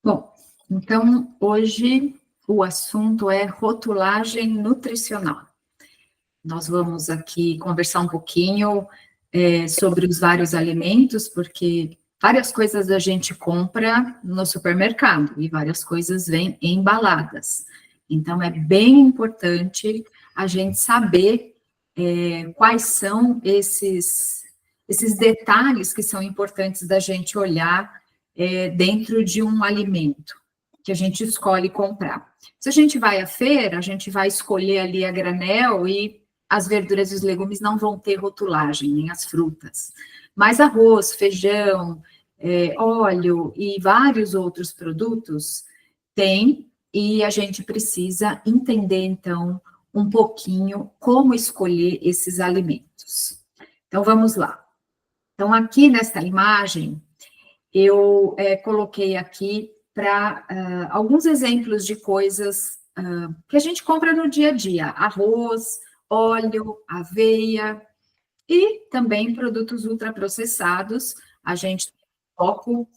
Bom, então hoje o assunto é rotulagem nutricional. Nós vamos aqui conversar um pouquinho sobre os vários alimentos, porque várias coisas a gente compra no supermercado e várias coisas vêm embaladas. Então é bem importante a gente saber quais são esses detalhes que são importantes da gente olhar dentro de um alimento que a gente escolhe comprar. Se a gente vai à feira, a gente vai escolher ali a granel e as verduras e os legumes não vão ter rotulagem, nem as frutas. Mas arroz, feijão, óleo e vários outros produtos tem, e a gente precisa entender, então, um pouquinho como escolher esses alimentos. Então, vamos lá. Então, aqui nesta imagem, eu coloquei aqui para alguns exemplos de coisas que a gente compra no dia a dia: arroz, óleo, aveia e também produtos ultraprocessados. A gente foco.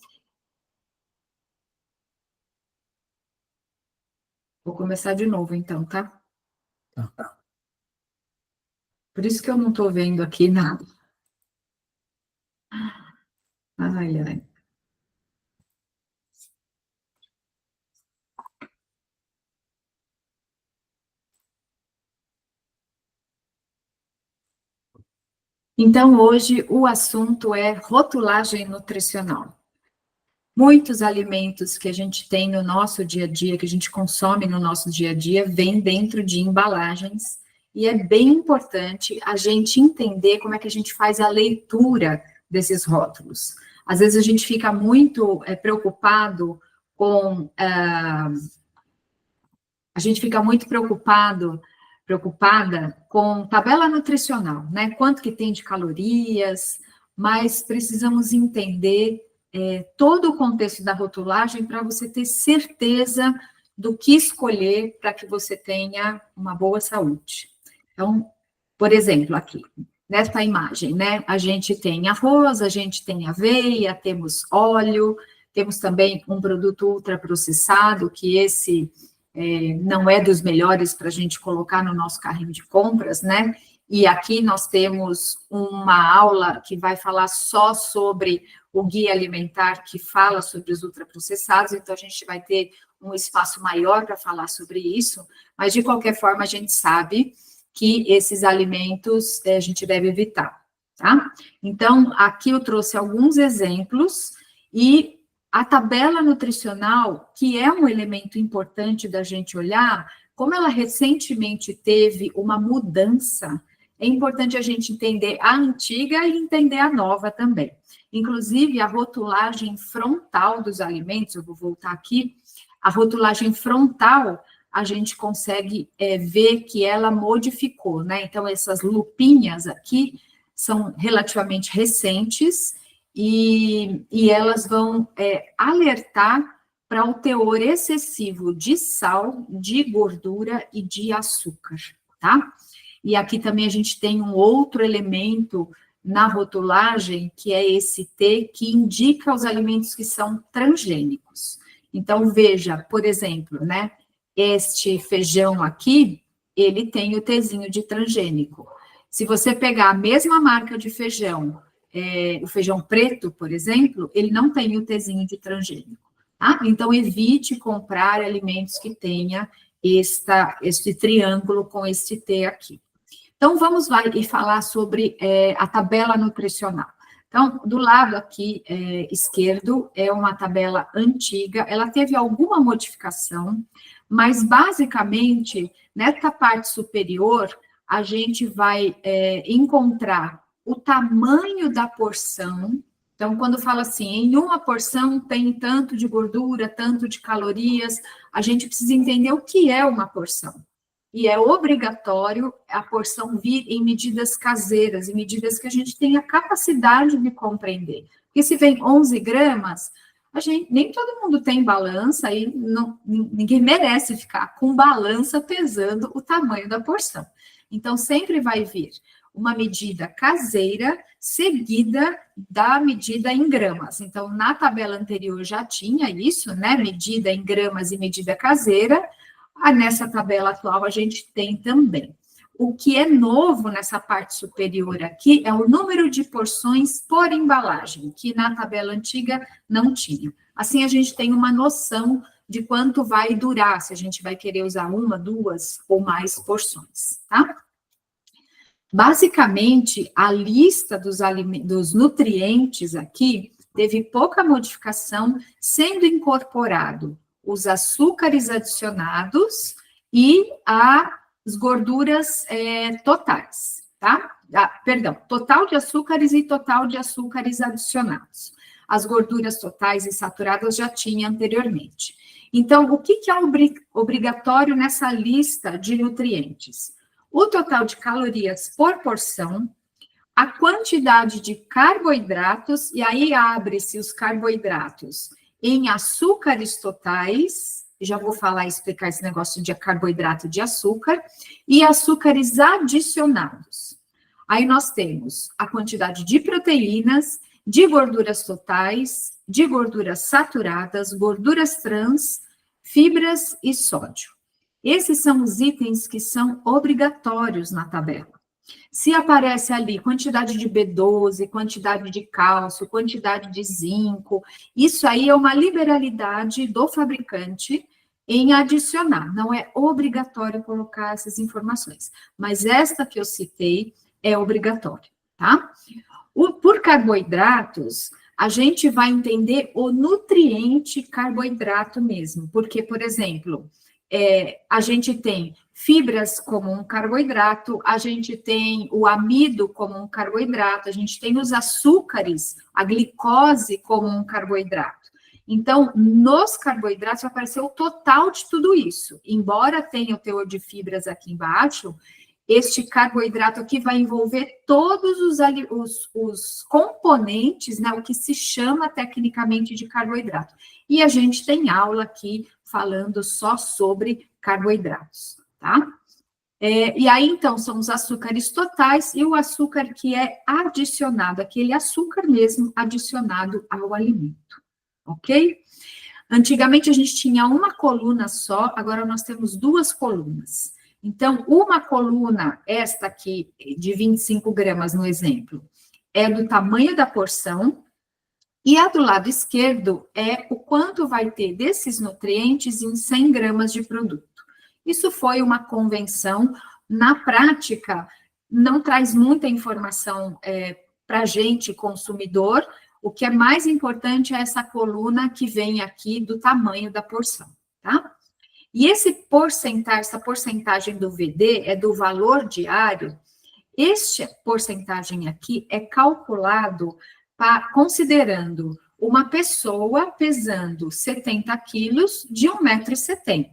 Vou começar de novo, então, tá? Tá. Por isso que eu não estou vendo aqui nada. Ai, ai. Então, hoje o assunto é rotulagem nutricional. Muitos alimentos que a gente tem no nosso dia a dia, que a gente consome no nosso dia a dia, vêm dentro de embalagens, e é bem importante a gente entender como é que a gente faz a leitura desses rótulos. Às vezes a gente fica muito preocupado com... a gente fica muito preocupada com tabela nutricional, né? Quanto que tem de calorias, mas precisamos entender todo o contexto da rotulagem para você ter certeza do que escolher para que você tenha uma boa saúde. Então, por exemplo, aqui, nesta imagem, né? A gente tem arroz, a gente tem aveia, temos óleo, temos também um produto ultraprocessado, que esse não é dos melhores para a gente colocar no nosso carrinho de compras, né? E aqui nós temos uma aula que vai falar só sobre o guia alimentar, que fala sobre os ultraprocessados, então a gente vai ter um espaço maior para falar sobre isso, mas de qualquer forma a gente sabe que esses alimentos a gente deve evitar, tá? Então, aqui eu trouxe alguns exemplos e a tabela nutricional, que é um elemento importante da gente olhar, como ela recentemente teve uma mudança, é importante a gente entender a antiga e entender a nova também. Inclusive, a rotulagem frontal dos alimentos, eu vou voltar aqui, a rotulagem frontal, a gente consegue ver que ela modificou, né? Então, essas lupinhas aqui são relativamente recentes, e elas vão alertar para o teor excessivo de sal, de gordura e de açúcar, tá? E aqui também a gente tem um outro elemento na rotulagem, que é esse T, que indica os alimentos que são transgênicos. Então, veja, por exemplo, né, este feijão aqui, ele tem o Tzinho de transgênico. Se você pegar a mesma marca de feijão, o feijão preto, por exemplo, ele não tem o Tzinho de transgênico. Tá? Então, evite comprar alimentos que tenha este triângulo com este T aqui. Então, vamos lá e falar sobre a tabela nutricional. Então, do lado aqui esquerdo, é uma tabela antiga, ela teve alguma modificação, mas, basicamente, nessa parte superior, a gente vai encontrar o tamanho da porção. Então, quando fala assim, em uma porção tem tanto de gordura, tanto de calorias, a gente precisa entender o que é uma porção. E é obrigatório a porção vir em medidas caseiras, em medidas que a gente tenha capacidade de compreender. Porque se vem 11 gramas, nem todo mundo tem balança e ninguém merece ficar com balança pesando o tamanho da porção. Então, sempre vai vir uma medida caseira seguida da medida em gramas. Então, na tabela anterior já tinha isso, né? Medida em gramas e medida caseira. Nessa tabela atual a gente tem também. O que é novo nessa parte superior aqui é o número de porções por embalagem, que na tabela antiga não tinha. Assim, a gente tem uma noção de quanto vai durar, se a gente vai querer usar uma, duas ou mais porções, tá? Basicamente, a lista dos nutrientes aqui teve pouca modificação, sendo incorporado os açúcares adicionados e as gorduras totais, tá? Perdão, total de açúcares e total de açúcares adicionados. As gorduras totais e saturadas já tinha anteriormente. Então, o que é obrigatório nessa lista de nutrientes? O total de calorias por porção, a quantidade de carboidratos, e aí abre-se os carboidratos em açúcares totais, já vou falar e explicar esse negócio de carboidrato de açúcar, e açúcares adicionados. Aí nós temos a quantidade de proteínas, de gorduras totais, de gorduras saturadas, gorduras trans, fibras e sódio. Esses são os itens que são obrigatórios na tabela. Se aparece ali quantidade de B12, quantidade de cálcio, quantidade de zinco, isso aí é uma liberalidade do fabricante em adicionar. Não é obrigatório colocar essas informações, mas esta que eu citei é obrigatória, tá? Por carboidratos, a gente vai entender o nutriente carboidrato mesmo, porque, por exemplo, a gente tem fibras como um carboidrato, a gente tem o amido como um carboidrato, a gente tem os açúcares, a glicose como um carboidrato. Então, nos carboidratos vai aparecer o total de tudo isso. Embora tenha o teor de fibras aqui embaixo, este carboidrato aqui vai envolver todos os componentes, né, o que se chama tecnicamente de carboidrato. E a gente tem aula aqui falando só sobre carboidratos, tá? E aí, então, são os açúcares totais e o açúcar que é adicionado, aquele açúcar mesmo adicionado ao alimento, ok? Antigamente a gente tinha uma coluna só, agora nós temos duas colunas. Então, uma coluna, esta aqui, de 25 gramas no exemplo, é do tamanho da porção, e a do lado esquerdo é o quanto vai ter desses nutrientes em 100 gramas de produto. Isso foi uma convenção, na prática, não traz muita informação para a gente, consumidor. O que é mais importante é essa coluna que vem aqui do tamanho da porção, tá? E essa porcentagem do VD é do valor diário. Esta porcentagem aqui é calculado considerando uma pessoa pesando 70 quilos de 1,70 m.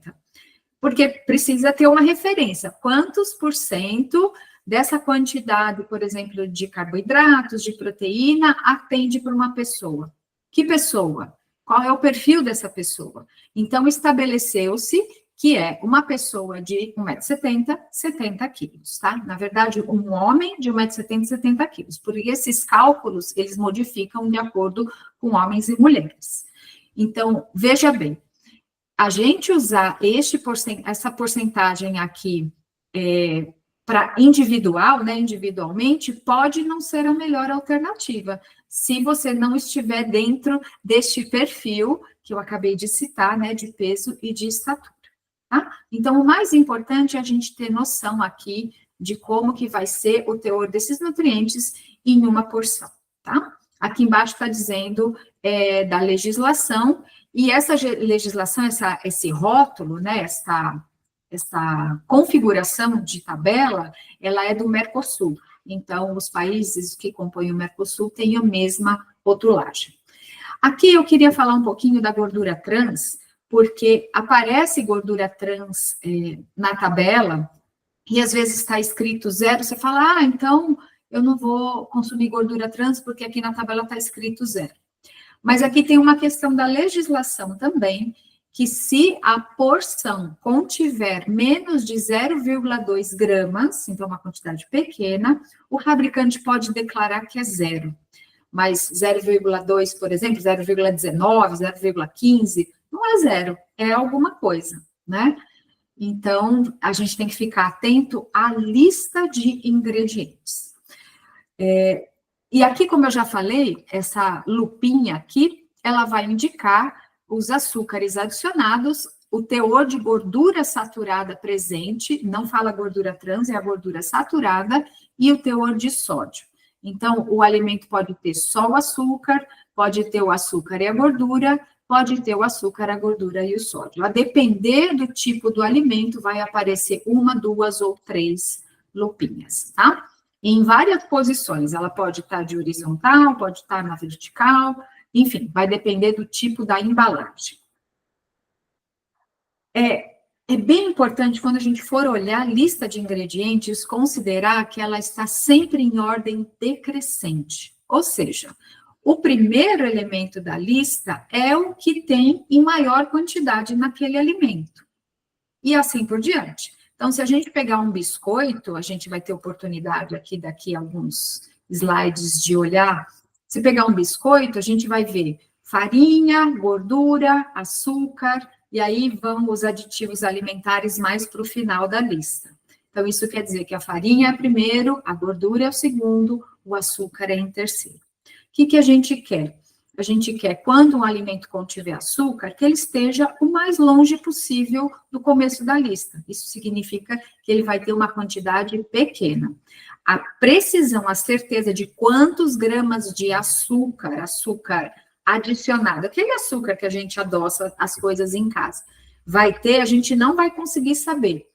Porque precisa ter uma referência. Quantos por cento dessa quantidade, por exemplo, de carboidratos, de proteína, atende para uma pessoa? Que pessoa? Qual é o perfil dessa pessoa? Então, estabeleceu-se que é uma pessoa de 1,70 m, 70 quilos, tá? Na verdade, um homem de 1,70 m, 70 quilos. Porque esses cálculos, eles modificam de acordo com homens e mulheres. Então, veja bem, a gente usar essa porcentagem aqui para individual, né, individualmente, pode não ser a melhor alternativa, se você não estiver dentro deste perfil que eu acabei de citar, né, de peso e de estatura. Tá? Então, o mais importante é a gente ter noção aqui de como que vai ser o teor desses nutrientes em uma porção, tá? Aqui embaixo está dizendo da legislação, e essa legislação, esse rótulo, né, essa configuração de tabela, ela é do Mercosul. Então, os países que compõem o Mercosul têm a mesma rotulagem. Aqui eu queria falar um pouquinho da gordura trans, porque aparece gordura trans na tabela, e às vezes está escrito 0, você fala, então eu não vou consumir gordura trans, porque aqui na tabela está escrito 0. Mas aqui tem uma questão da legislação também, que se a porção contiver menos de 0,2 gramas, então uma quantidade pequena, o fabricante pode declarar que é zero. Mas 0,2, por exemplo, 0,19, 0,15, não é zero, é alguma coisa, né? Então, a gente tem que ficar atento à lista de ingredientes. E aqui, como eu já falei, essa lupinha aqui, ela vai indicar os açúcares adicionados, o teor de gordura saturada presente, não fala gordura trans, é a gordura saturada, e o teor de sódio. Então, o alimento pode ter só o açúcar, pode ter o açúcar e a gordura, pode ter o açúcar, a gordura e o sódio. A depender do tipo do alimento, vai aparecer uma, duas ou três lupinhas, tá? Em várias posições, ela pode estar de horizontal, pode estar na vertical, enfim, vai depender do tipo da embalagem. É bem importante, quando a gente for olhar a lista de ingredientes, considerar que ela está sempre em ordem decrescente. Ou seja, o primeiro elemento da lista é o que tem em maior quantidade naquele alimento. E assim por diante. Então, se a gente pegar um biscoito, a gente vai ter oportunidade aqui, daqui a alguns slides de olhar. Se pegar um biscoito, a gente vai ver farinha, gordura, açúcar, e aí vão os aditivos alimentares mais para o final da lista. Então, isso quer dizer que a farinha é primeiro, a gordura é o segundo, o açúcar é em terceiro. O que a gente quer? A gente quer, quando um alimento contiver açúcar, que ele esteja o mais longe possível do começo da lista. Isso significa que ele vai ter uma quantidade pequena. A precisão, a certeza de quantos gramas de açúcar adicionado, aquele açúcar que a gente adoça as coisas em casa, vai ter, a gente não vai conseguir saber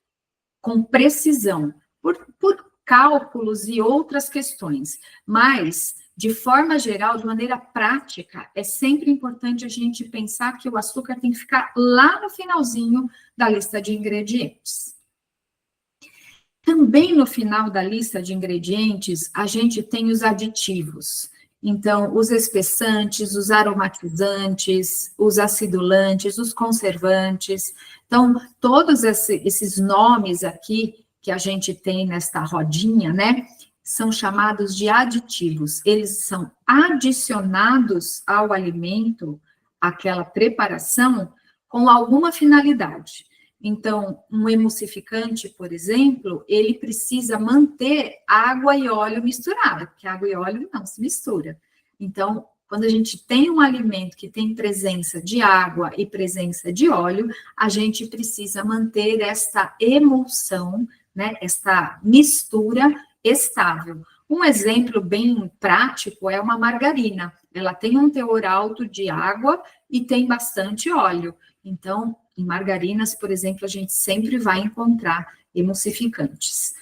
com precisão, por cálculos e outras questões, mas, de forma geral, de maneira prática, é sempre importante a gente pensar que o açúcar tem que ficar lá no finalzinho da lista de ingredientes. Também no final da lista de ingredientes, a gente tem os aditivos. Então, os espessantes, os aromatizantes, os acidulantes, os conservantes. Então, todos esses nomes aqui que a gente tem nesta rodinha, né, são chamados de aditivos. Eles são adicionados ao alimento, àquela preparação, com alguma finalidade. Então, um emulsificante, por exemplo, ele precisa manter água e óleo misturado, porque água e óleo não se mistura. Então, quando a gente tem um alimento que tem presença de água e presença de óleo, a gente precisa manter esta emulsão, né, esta mistura estável. Um exemplo bem prático é uma margarina. Ela tem um teor alto de água e tem bastante óleo. Então, em margarinas, por exemplo, a gente sempre vai encontrar emulsificantes.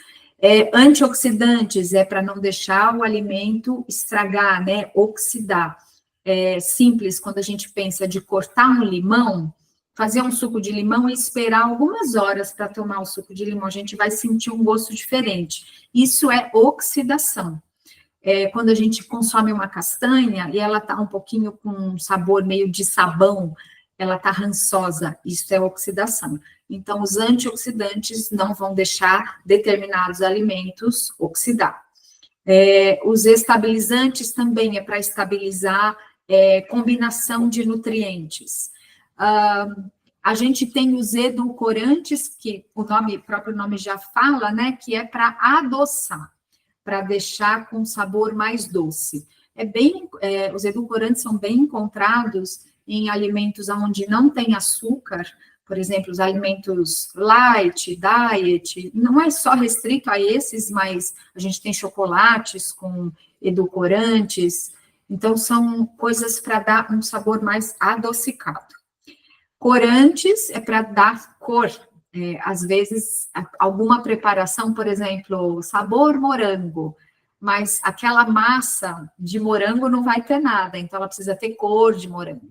Antioxidantes é para não deixar o alimento estragar, né, oxidar. Simples, quando a gente pensa de cortar um limão, fazer um suco de limão e esperar algumas horas para tomar o suco de limão, a gente vai sentir um gosto diferente. Isso é oxidação. Quando a gente consome uma castanha e ela está um pouquinho com um sabor meio de sabão, ela está rançosa, isso é oxidação. Então, os antioxidantes não vão deixar determinados alimentos oxidar. Os estabilizantes também é para estabilizar combinação de nutrientes. A gente tem os edulcorantes, que o próprio nome já fala, né, que é para adoçar, para deixar com sabor mais doce. Os edulcorantes são bem encontrados em alimentos onde não tem açúcar, por exemplo, os alimentos light, diet, não é só restrito a esses, mas a gente tem chocolates com edulcorantes, então são coisas para dar um sabor mais adocicado. Corantes é para dar cor, às vezes alguma preparação, por exemplo, sabor morango, mas aquela massa de morango não vai ter nada, então ela precisa ter cor de morango.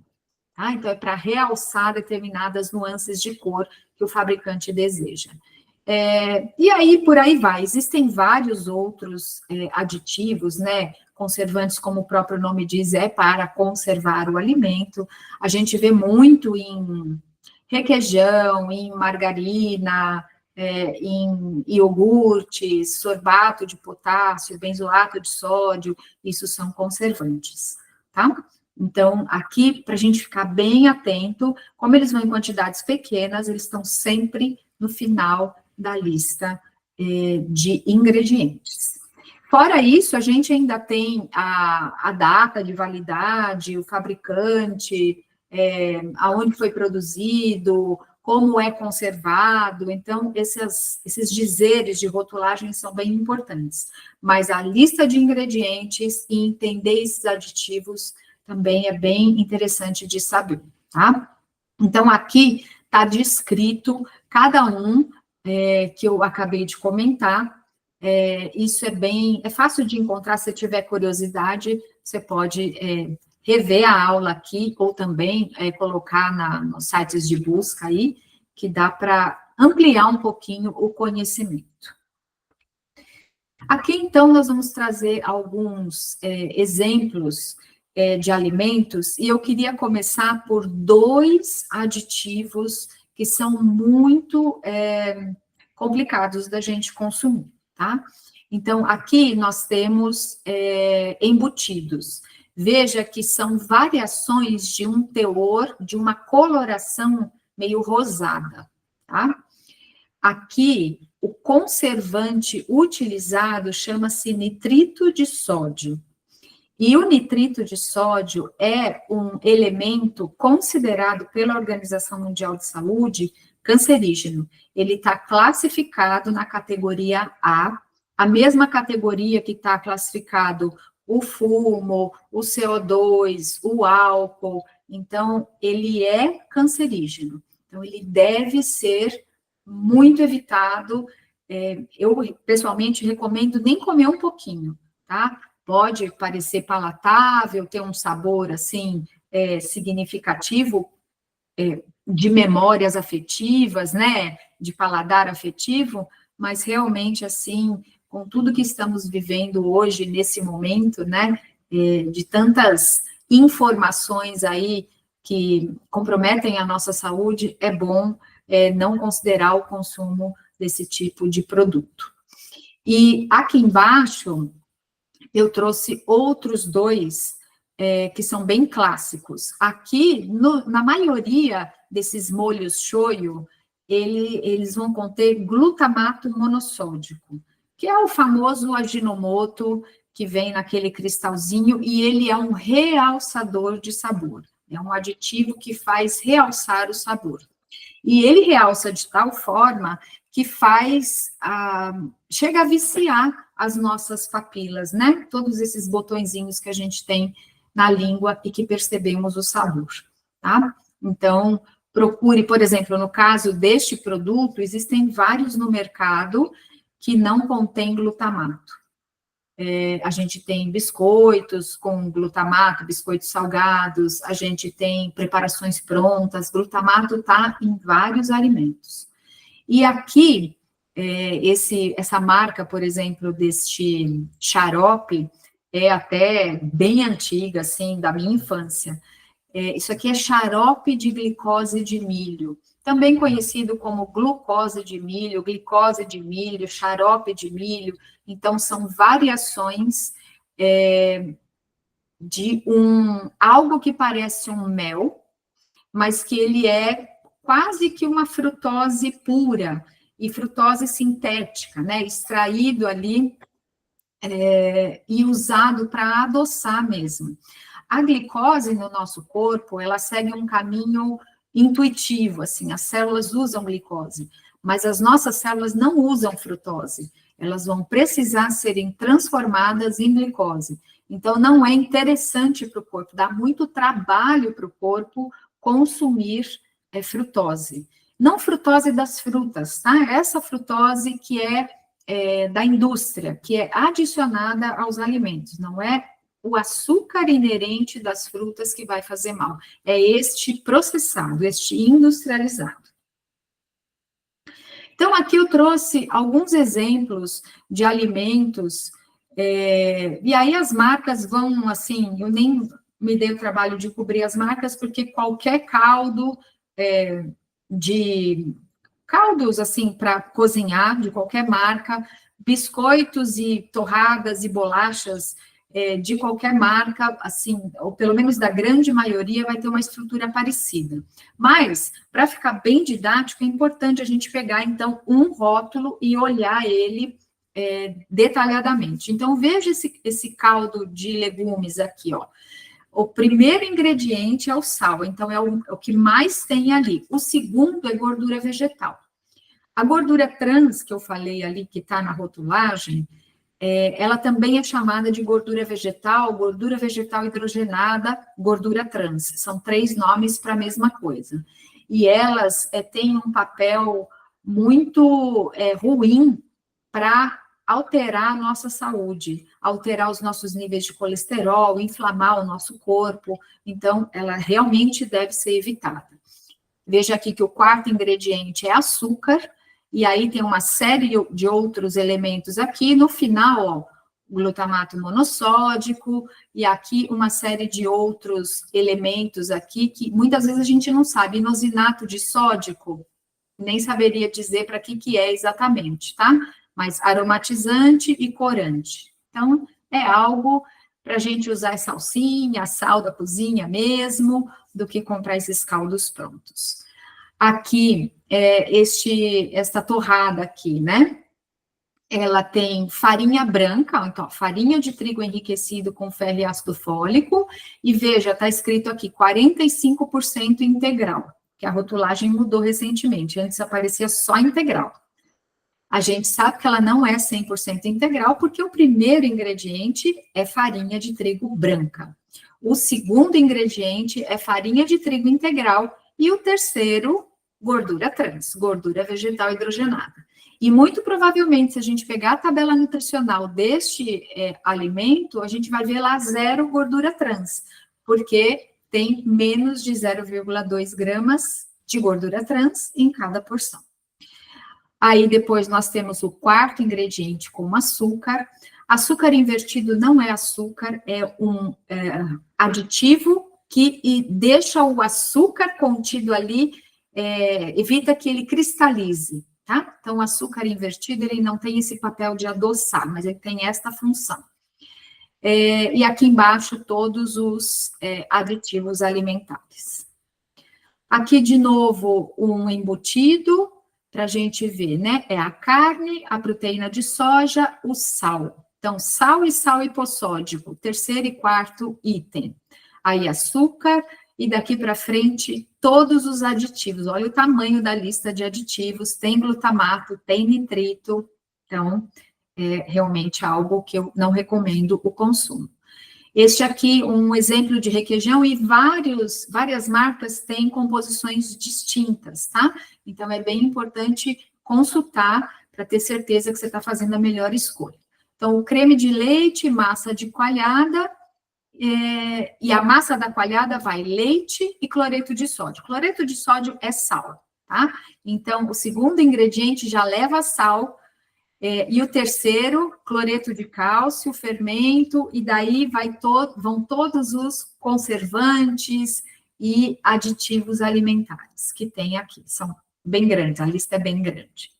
Então, é para realçar determinadas nuances de cor que o fabricante deseja. E aí, por aí vai. Existem vários outros aditivos, né? Conservantes, como o próprio nome diz, é para conservar o alimento. A gente vê muito requeijão, em margarina, em iogurtes, sorbato de potássio, benzoato de sódio, isso são conservantes, tá? Então, aqui, para a gente ficar bem atento, como eles vão em quantidades pequenas, eles estão sempre no final da lista de ingredientes. Fora isso, a gente ainda tem a data de validade, o fabricante, aonde foi produzido, como é conservado. Então, esses dizeres de rotulagem são bem importantes. Mas a lista de ingredientes e entender esses aditivos também é bem interessante de saber, tá? Então, aqui está descrito cada um que eu acabei de comentar. Isso é fácil de encontrar. Se tiver curiosidade, você pode rever a aula aqui, ou também colocar nos sites de busca aí, que dá para ampliar um pouquinho o conhecimento. Aqui, então, nós vamos trazer alguns exemplos de alimentos, e eu queria começar por 2 aditivos que são muito complicados da gente consumir, tá? Então, aqui nós temos embutidos. Veja que são variações de um teor, de uma coloração meio rosada, tá? Aqui, o conservante utilizado chama-se nitrito de sódio. E o nitrito de sódio é um elemento considerado pela Organização Mundial de Saúde cancerígeno. Ele está classificado na categoria A mesma categoria que está classificado o fumo, o CO2, o álcool. Então, ele é cancerígeno. Então, ele deve ser muito evitado. Eu, pessoalmente, recomendo nem comer um pouquinho, tá? Pode parecer palatável, ter um sabor, assim, significativo, de memórias afetivas, né? De paladar afetivo, mas realmente, assim, com tudo que estamos vivendo hoje, nesse momento, né? De tantas informações aí que comprometem a nossa saúde, é bom não considerar o consumo desse tipo de produto. E aqui embaixo, eu trouxe outros 2 que são bem clássicos. Aqui, na maioria desses molhos shoyu, eles vão conter glutamato monossódico, que é o famoso Ajinomoto, que vem naquele cristalzinho, e ele é um realçador de sabor. É um aditivo que faz realçar o sabor. E ele realça de tal forma que chega a viciar as nossas papilas, né? Todos esses botõezinhos que a gente tem na língua e que percebemos o sabor, tá? Então, procure, por exemplo, no caso deste produto, existem vários no mercado que não contêm glutamato. A gente tem biscoitos com glutamato, biscoitos salgados, a gente tem preparações prontas, glutamato está em vários alimentos. E aqui, essa marca, por exemplo, deste xarope, é até bem antiga, assim, da minha infância. Isso aqui é xarope de glicose de milho, também conhecido como glucose de milho, glicose de milho, xarope de milho. Então, são variações de algo que parece um mel, mas que ele é quase que uma frutose pura, e frutose sintética, né? Extraído ali e usado para adoçar mesmo. A glicose no nosso corpo, ela segue um caminho intuitivo, assim, as células usam glicose, mas as nossas células não usam frutose, elas vão precisar serem transformadas em glicose. Então, não é interessante para o corpo, dá muito trabalho para o corpo consumir frutose. Não frutose das frutas, tá? Essa frutose que é da indústria, que é adicionada aos alimentos, não é o açúcar inerente das frutas que vai fazer mal. É este processado, este industrializado. Então, aqui eu trouxe alguns exemplos de alimentos, e aí as marcas vão, assim, eu nem me dei o trabalho de cobrir as marcas, porque qualquer caldo de caldos, assim, para cozinhar, de qualquer marca, biscoitos e torradas e bolachas de qualquer marca, assim, ou pelo menos da grande maioria, vai ter uma estrutura parecida. Mas, para ficar bem didático, é importante a gente pegar, então, um rótulo e olhar ele detalhadamente. Então, veja esse caldo de legumes aqui, ó. O primeiro ingrediente é o sal, então é o que mais tem ali. O segundo é gordura vegetal. A gordura trans, que eu falei ali, que está na rotulagem, ela também é chamada de gordura vegetal hidrogenada, gordura trans. São 3 nomes para a mesma coisa. E elas têm um papel muito ruim para alterar a nossa saúde, alterar os nossos níveis de colesterol, inflamar o nosso corpo. Então, ela realmente deve ser evitada. Veja aqui que o quarto ingrediente é açúcar, e aí tem uma série de outros elementos aqui. No final, ó, glutamato monossódico, e aqui uma série de outros elementos aqui que muitas vezes a gente não sabe. Inosinato de sódico, nem saberia dizer para que é exatamente, tá? Mas aromatizante e corante. Então, é algo para a gente usar salsinha, sal da cozinha mesmo, do que comprar esses caldos prontos. Aqui, esta torrada aqui, né? Ela tem farinha branca, então, farinha de trigo enriquecido com ferro e ácido fólico, e veja, está escrito aqui, 45% integral, que a rotulagem mudou recentemente, antes aparecia só integral. A gente sabe que ela não é 100% integral, porque o primeiro ingrediente é farinha de trigo branca. O segundo ingrediente é farinha de trigo integral, e o terceiro, gordura trans, gordura vegetal hidrogenada. E muito provavelmente, se a gente pegar a tabela nutricional deste alimento, a gente vai ver lá 0 gordura trans, porque tem menos de 0,2 gramas de gordura trans em cada porção. Aí depois nós temos o quarto ingrediente como açúcar. Açúcar invertido não é açúcar, é um aditivo que deixa o açúcar contido ali, evita que ele cristalize, tá? Então, o açúcar invertido, ele não tem esse papel de adoçar, mas ele tem esta função. E aqui embaixo, todos os aditivos alimentares. Aqui, de novo, um embutido, para a gente ver, né? É a carne, a proteína de soja, o sal. Então, sal e sal hipossódico, terceiro e quarto item. Aí, açúcar, e daqui para frente, todos os aditivos. Olha o tamanho da lista de aditivos, tem glutamato, tem nitrito. Então, é realmente algo que eu não recomendo o consumo. Este aqui, um exemplo de requeijão, e várias marcas têm composições distintas, tá? Então, é bem importante consultar para ter certeza que você está fazendo a melhor escolha. Então, o creme de leite, massa de coalhada, e a massa da coalhada vai leite e cloreto de sódio. Cloreto de sódio é sal, tá? Então, o segundo ingrediente já leva sal, e o terceiro, cloreto de cálcio, fermento, e daí vão todos os conservantes e aditivos alimentares que tem aqui. São bem grandes, a lista é bem grande.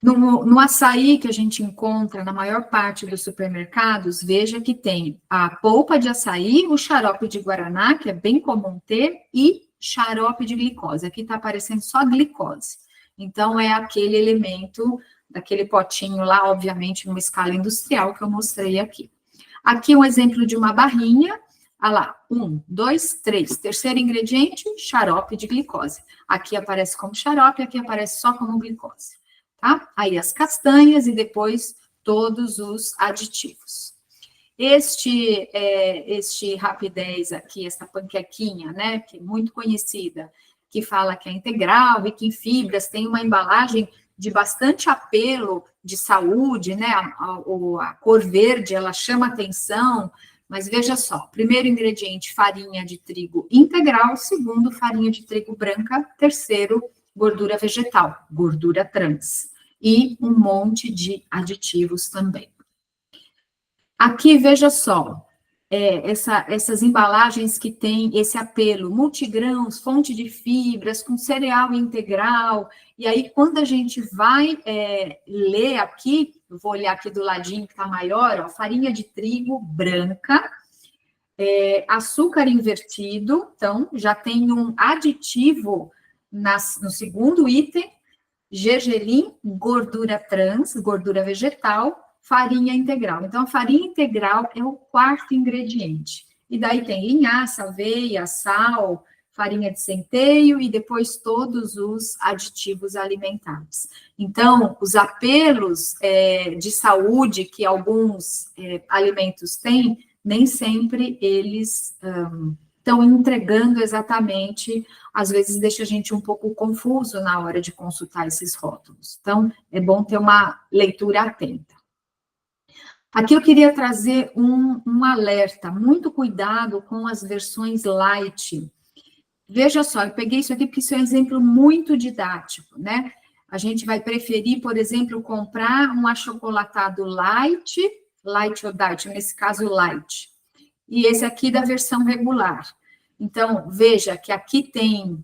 No açaí que a gente encontra na maior parte dos supermercados, veja que tem a polpa de açaí, o xarope de guaraná, que é bem comum ter, e xarope de glicose. Aqui está aparecendo só glicose. Então, é aquele elemento daquele potinho lá, obviamente, numa escala industrial que eu mostrei aqui. Aqui um exemplo de uma barrinha. Olha lá, 1, 2, 3. Terceiro ingrediente, xarope de glicose. Aqui aparece como xarope, aqui aparece só como glicose. Tá? Aí as castanhas e depois todos os aditivos. Este rapidez aqui, essa panquequinha, né, que é muito conhecida, que fala que é integral, rica em fibras, tem uma embalagem de bastante apelo de saúde, né? A cor verde, ela chama atenção, mas veja só, primeiro ingrediente, farinha de trigo integral, segundo, farinha de trigo branca, terceiro, gordura vegetal, gordura trans, e um monte de aditivos também. Aqui, veja só, essas embalagens que têm esse apelo, multigrãos, fonte de fibras, com cereal integral, e aí quando a gente vai ler aqui, eu vou olhar aqui do ladinho que está maior, ó, farinha de trigo branca, açúcar invertido, então já tem um aditivo no segundo item, gergelim, gordura trans, gordura vegetal, farinha integral. Então, a farinha integral é o quarto ingrediente. E daí tem linhaça, aveia, sal, farinha de centeio e depois todos os aditivos alimentares. Então, os apelos de saúde que alguns alimentos têm, nem sempre eles estão entregando exatamente, às vezes deixa a gente um pouco confuso na hora de consultar esses rótulos. Então, é bom ter uma leitura atenta. Aqui eu queria trazer um alerta, muito cuidado com as versões light. Veja só, eu peguei isso aqui porque isso é um exemplo muito didático, né? A gente vai preferir, por exemplo, comprar um achocolatado light ou diet, nesse caso light, e esse aqui da versão regular. Então, veja que aqui tem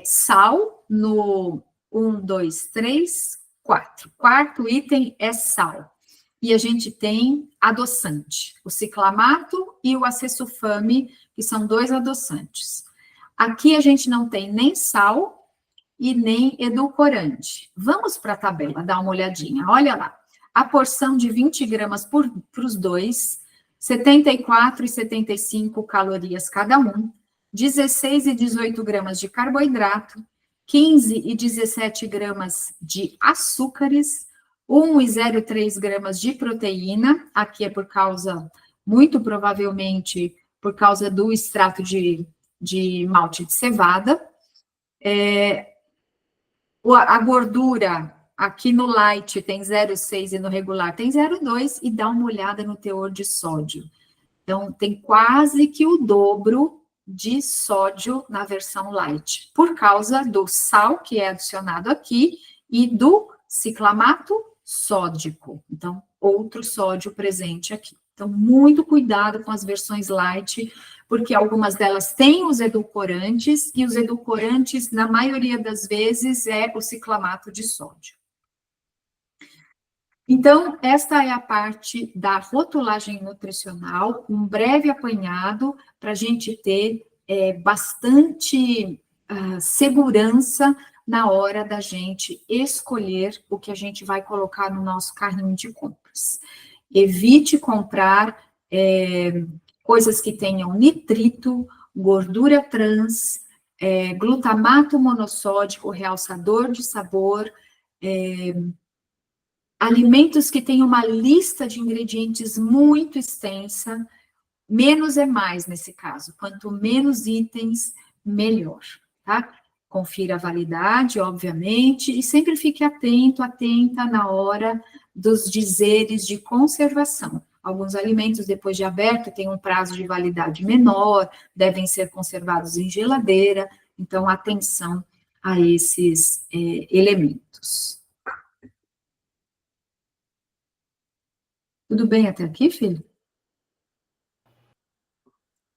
sal no 1, 2, 3, 4. Quarto item é sal. E a gente tem adoçante, o ciclamato e o acesulfame, que são 2 adoçantes. Aqui a gente não tem nem sal e nem edulcorante. Vamos para a tabela, dar uma olhadinha. Olha lá, a porção de 20 gramas para os dois, 74 e 75 calorias cada um, 16 e 18 gramas de carboidrato, 15 e 17 gramas de açúcares, 1,03 gramas de proteína, aqui é por causa, muito provavelmente, por causa do extrato de malte de cevada. A gordura, aqui no light tem 0,6 e no regular tem 0,2, e dá uma olhada no teor de sódio. Então, tem quase que o dobro de sódio na versão light, por causa do sal que é adicionado aqui e do ciclamato sódico, então, outro sódio presente aqui. Então, muito cuidado com as versões light, porque algumas delas têm os edulcorantes, e os edulcorantes, na maioria das vezes, é o ciclamato de sódio. Então, esta é a parte da rotulagem nutricional, um breve apanhado para a gente ter bastante segurança na hora da gente escolher o que a gente vai colocar no nosso carrinho de compras. Evite comprar coisas que tenham nitrito, gordura trans, glutamato monossódico, realçador de sabor, alimentos que têm uma lista de ingredientes muito extensa. Menos é mais nesse caso, quanto menos itens, melhor, tá? Confira a validade, obviamente, e sempre fique atenta na hora dos dizeres de conservação. Alguns alimentos, depois de aberto, têm um prazo de validade menor, devem ser conservados em geladeira, então, atenção a esses elementos. Tudo bem até aqui, filho?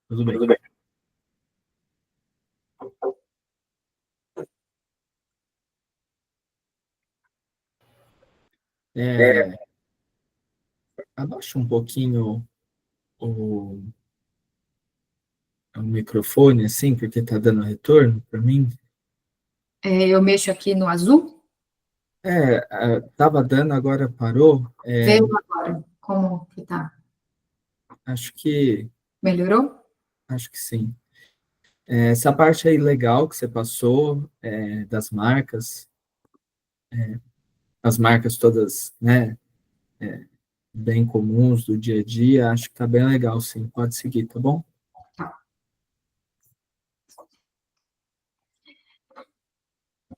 Tudo bem. Tudo bem. Abaixa um pouquinho o microfone, assim, porque está dando retorno para mim. Eu mexo aqui no azul? Estava dando, agora parou. Veio agora, como que tá? Acho que... Melhorou? Acho que sim. Essa parte aí legal que você passou, das marcas, as marcas todas, né, bem comuns do dia a dia, acho que tá bem legal, sim. Pode seguir, tá bom? Tá.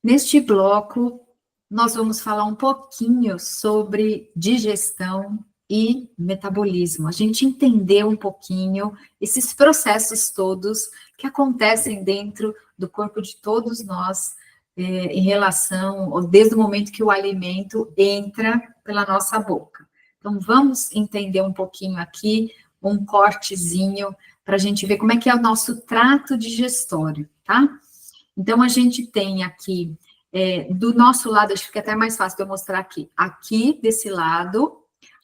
Neste bloco, nós vamos falar um pouquinho sobre digestão e metabolismo. A gente entender um pouquinho esses processos todos que acontecem dentro do corpo de todos nós, em relação, ou desde o momento que o alimento entra pela nossa boca. Então, vamos entender um pouquinho aqui um cortezinho para a gente ver como é que é o nosso trato digestório, tá? Então, a gente tem aqui, do nosso lado, acho que fica até mais fácil de eu mostrar aqui. Aqui, desse lado,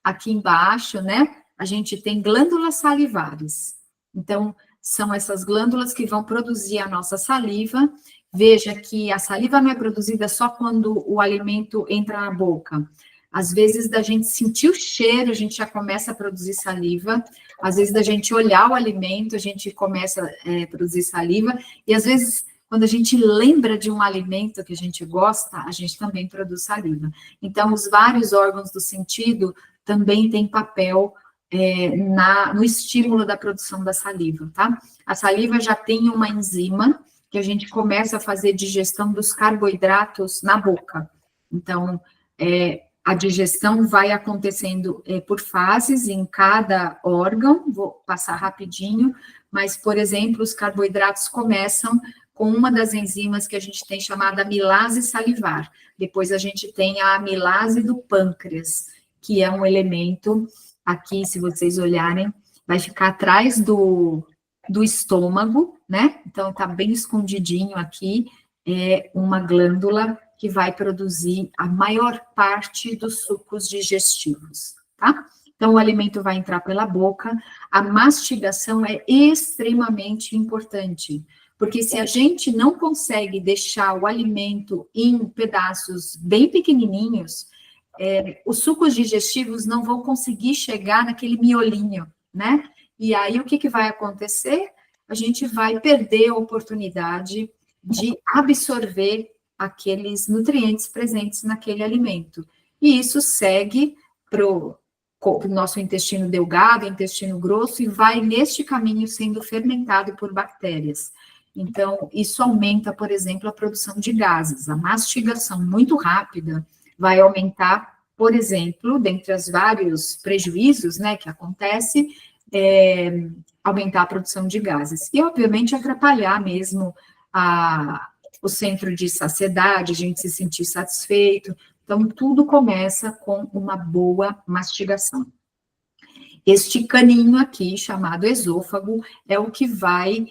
aqui embaixo, né? A gente tem glândulas salivares. Então, são essas glândulas que vão produzir a nossa saliva. Veja que a saliva não é produzida só quando o alimento entra na boca. Às vezes, da gente sentir o cheiro, a gente já começa a produzir saliva. Às vezes, da gente olhar o alimento, a gente começa a produzir saliva. E, às vezes, quando a gente lembra de um alimento que a gente gosta, a gente também produz saliva. Então, os vários órgãos do sentido também têm papel no estímulo da produção da saliva, tá? A saliva já tem uma enzima que a gente começa a fazer digestão dos carboidratos na boca. Então, a digestão vai acontecendo por fases em cada órgão, vou passar rapidinho, mas, por exemplo, os carboidratos começam com uma das enzimas que a gente tem chamada amilase salivar. Depois a gente tem a amilase do pâncreas, que é um elemento, aqui, se vocês olharem, vai ficar atrás do estômago, né? Então, está bem escondidinho aqui, é uma glândula que vai produzir a maior parte dos sucos digestivos, tá? Então, o alimento vai entrar pela boca, a mastigação é extremamente importante, porque se a gente não consegue deixar o alimento em pedaços bem pequenininhos, os sucos digestivos não vão conseguir chegar naquele miolinho, né? E aí, o que vai acontecer? A gente vai perder a oportunidade de absorver aqueles nutrientes presentes naquele alimento. E isso segue para o nosso intestino delgado, intestino grosso, e vai neste caminho sendo fermentado por bactérias. Então, isso aumenta, por exemplo, a produção de gases. A mastigação muito rápida vai aumentar, por exemplo, dentre os vários prejuízos, né, que acontece, aumentar a produção de gases. E, obviamente, atrapalhar mesmo o centro de saciedade, a gente se sentir satisfeito. Então, tudo começa com uma boa mastigação. Este caninho aqui, chamado esôfago, é o que vai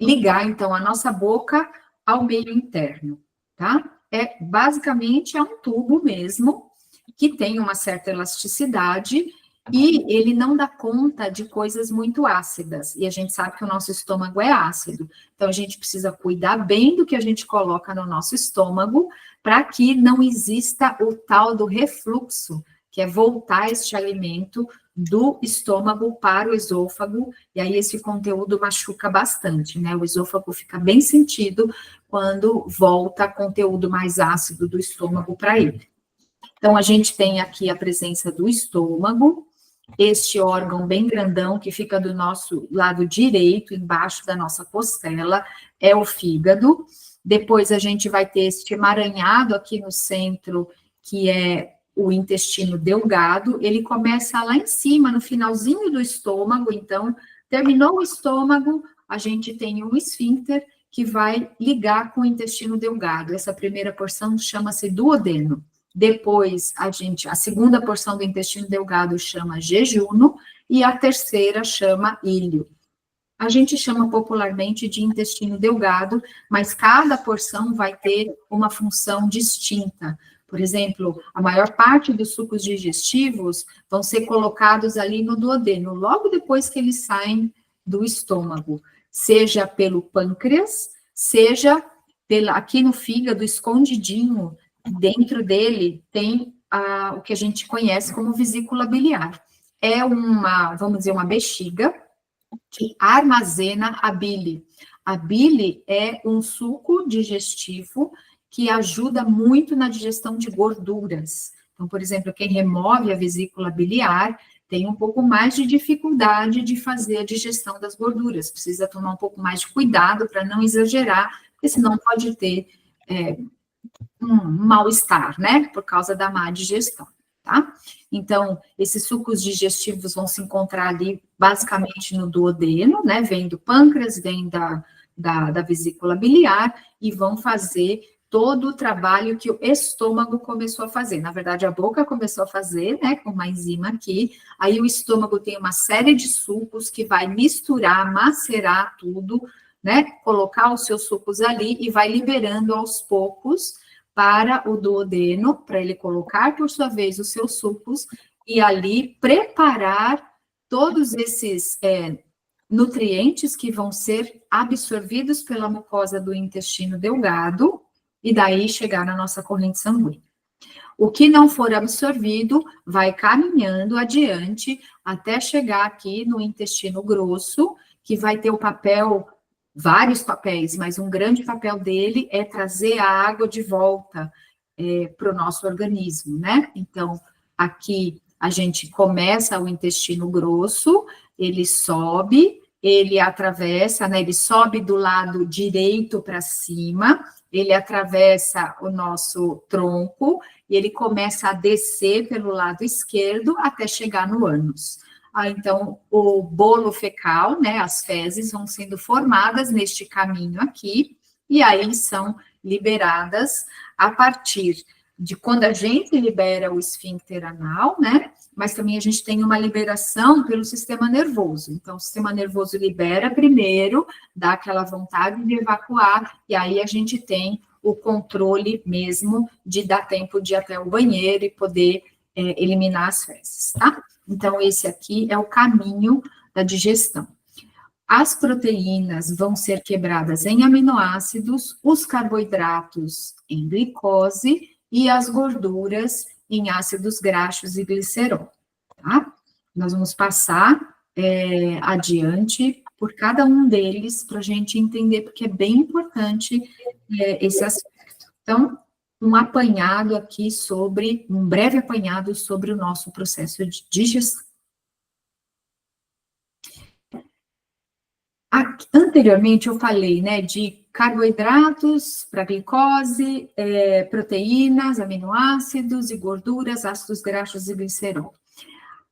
ligar, então, a nossa boca ao meio interno, tá? Basicamente, é um tubo mesmo, que tem uma certa elasticidade, e ele não dá conta de coisas muito ácidas, e a gente sabe que o nosso estômago é ácido, então a gente precisa cuidar bem do que a gente coloca no nosso estômago, para que não exista o tal do refluxo, que é voltar este alimento do estômago para o esôfago, e aí esse conteúdo machuca bastante, né? O esôfago fica bem sentido quando volta conteúdo mais ácido do estômago para ele. Então, a gente tem aqui a presença do estômago, este órgão bem grandão que fica do nosso lado direito, embaixo da nossa costela, é o fígado. Depois a gente vai ter este emaranhado aqui no centro, que é o intestino delgado. Ele começa lá em cima, no finalzinho do estômago. Então, terminou o estômago, a gente tem um esfíncter que vai ligar com o intestino delgado. Essa primeira porção chama-se duodeno. Depois, a segunda porção do intestino delgado chama jejuno, e a terceira chama íleo. A gente chama popularmente de intestino delgado, mas cada porção vai ter uma função distinta. Por exemplo, a maior parte dos sucos digestivos vão ser colocados ali no duodeno, logo depois que eles saem do estômago, seja pelo pâncreas, seja aqui no fígado, escondidinho. Dentro dele tem o que a gente conhece como vesícula biliar. É vamos dizer, uma bexiga que armazena a bile. A bile é um suco digestivo que ajuda muito na digestão de gorduras. Então, por exemplo, quem remove a vesícula biliar tem um pouco mais de dificuldade de fazer a digestão das gorduras. Precisa tomar um pouco mais de cuidado para não exagerar, porque senão pode ter um mal-estar, né, por causa da má digestão, tá? Então, esses sucos digestivos vão se encontrar ali, basicamente, no duodeno, né, vem do pâncreas, vem da vesícula biliar, e vão fazer todo o trabalho que o estômago começou a fazer. Na verdade, a boca começou a fazer, né, com uma enzima aqui, aí o estômago tem uma série de sucos que vai misturar, macerar tudo, né, colocar os seus sucos ali e vai liberando aos poucos para o duodeno, para ele colocar, por sua vez, os seus sucos e ali preparar todos esses nutrientes que vão ser absorvidos pela mucosa do intestino delgado e daí chegar na nossa corrente sanguínea. O que não for absorvido vai caminhando adiante até chegar aqui no intestino grosso, que vai ter o papel, vários papéis, mas um grande papel dele é trazer a água de volta para o nosso organismo, né? Então, aqui a gente começa o intestino grosso, ele sobe, ele atravessa, né? Ele sobe do lado direito para cima, ele atravessa o nosso tronco e ele começa a descer pelo lado esquerdo até chegar no ânus. Então, o bolo fecal, né, as fezes vão sendo formadas neste caminho aqui, e aí são liberadas a partir de quando a gente libera o esfíncter anal, né, mas também a gente tem uma liberação pelo sistema nervoso. Então, o sistema nervoso libera primeiro, dá aquela vontade de evacuar, e aí a gente tem o controle mesmo de dar tempo de ir até o banheiro e poder eliminar as fezes, tá? Então, esse aqui é o caminho da digestão. As proteínas vão ser quebradas em aminoácidos, os carboidratos em glicose e as gorduras em ácidos graxos e glicerol, tá? Nós vamos passar adiante por cada um deles para a gente entender, porque é bem importante esse aspecto. Então, um breve apanhado sobre o nosso processo de digestão. Anteriormente eu falei, né, de carboidratos para glicose, proteínas, aminoácidos e gorduras, ácidos graxos e glicerol.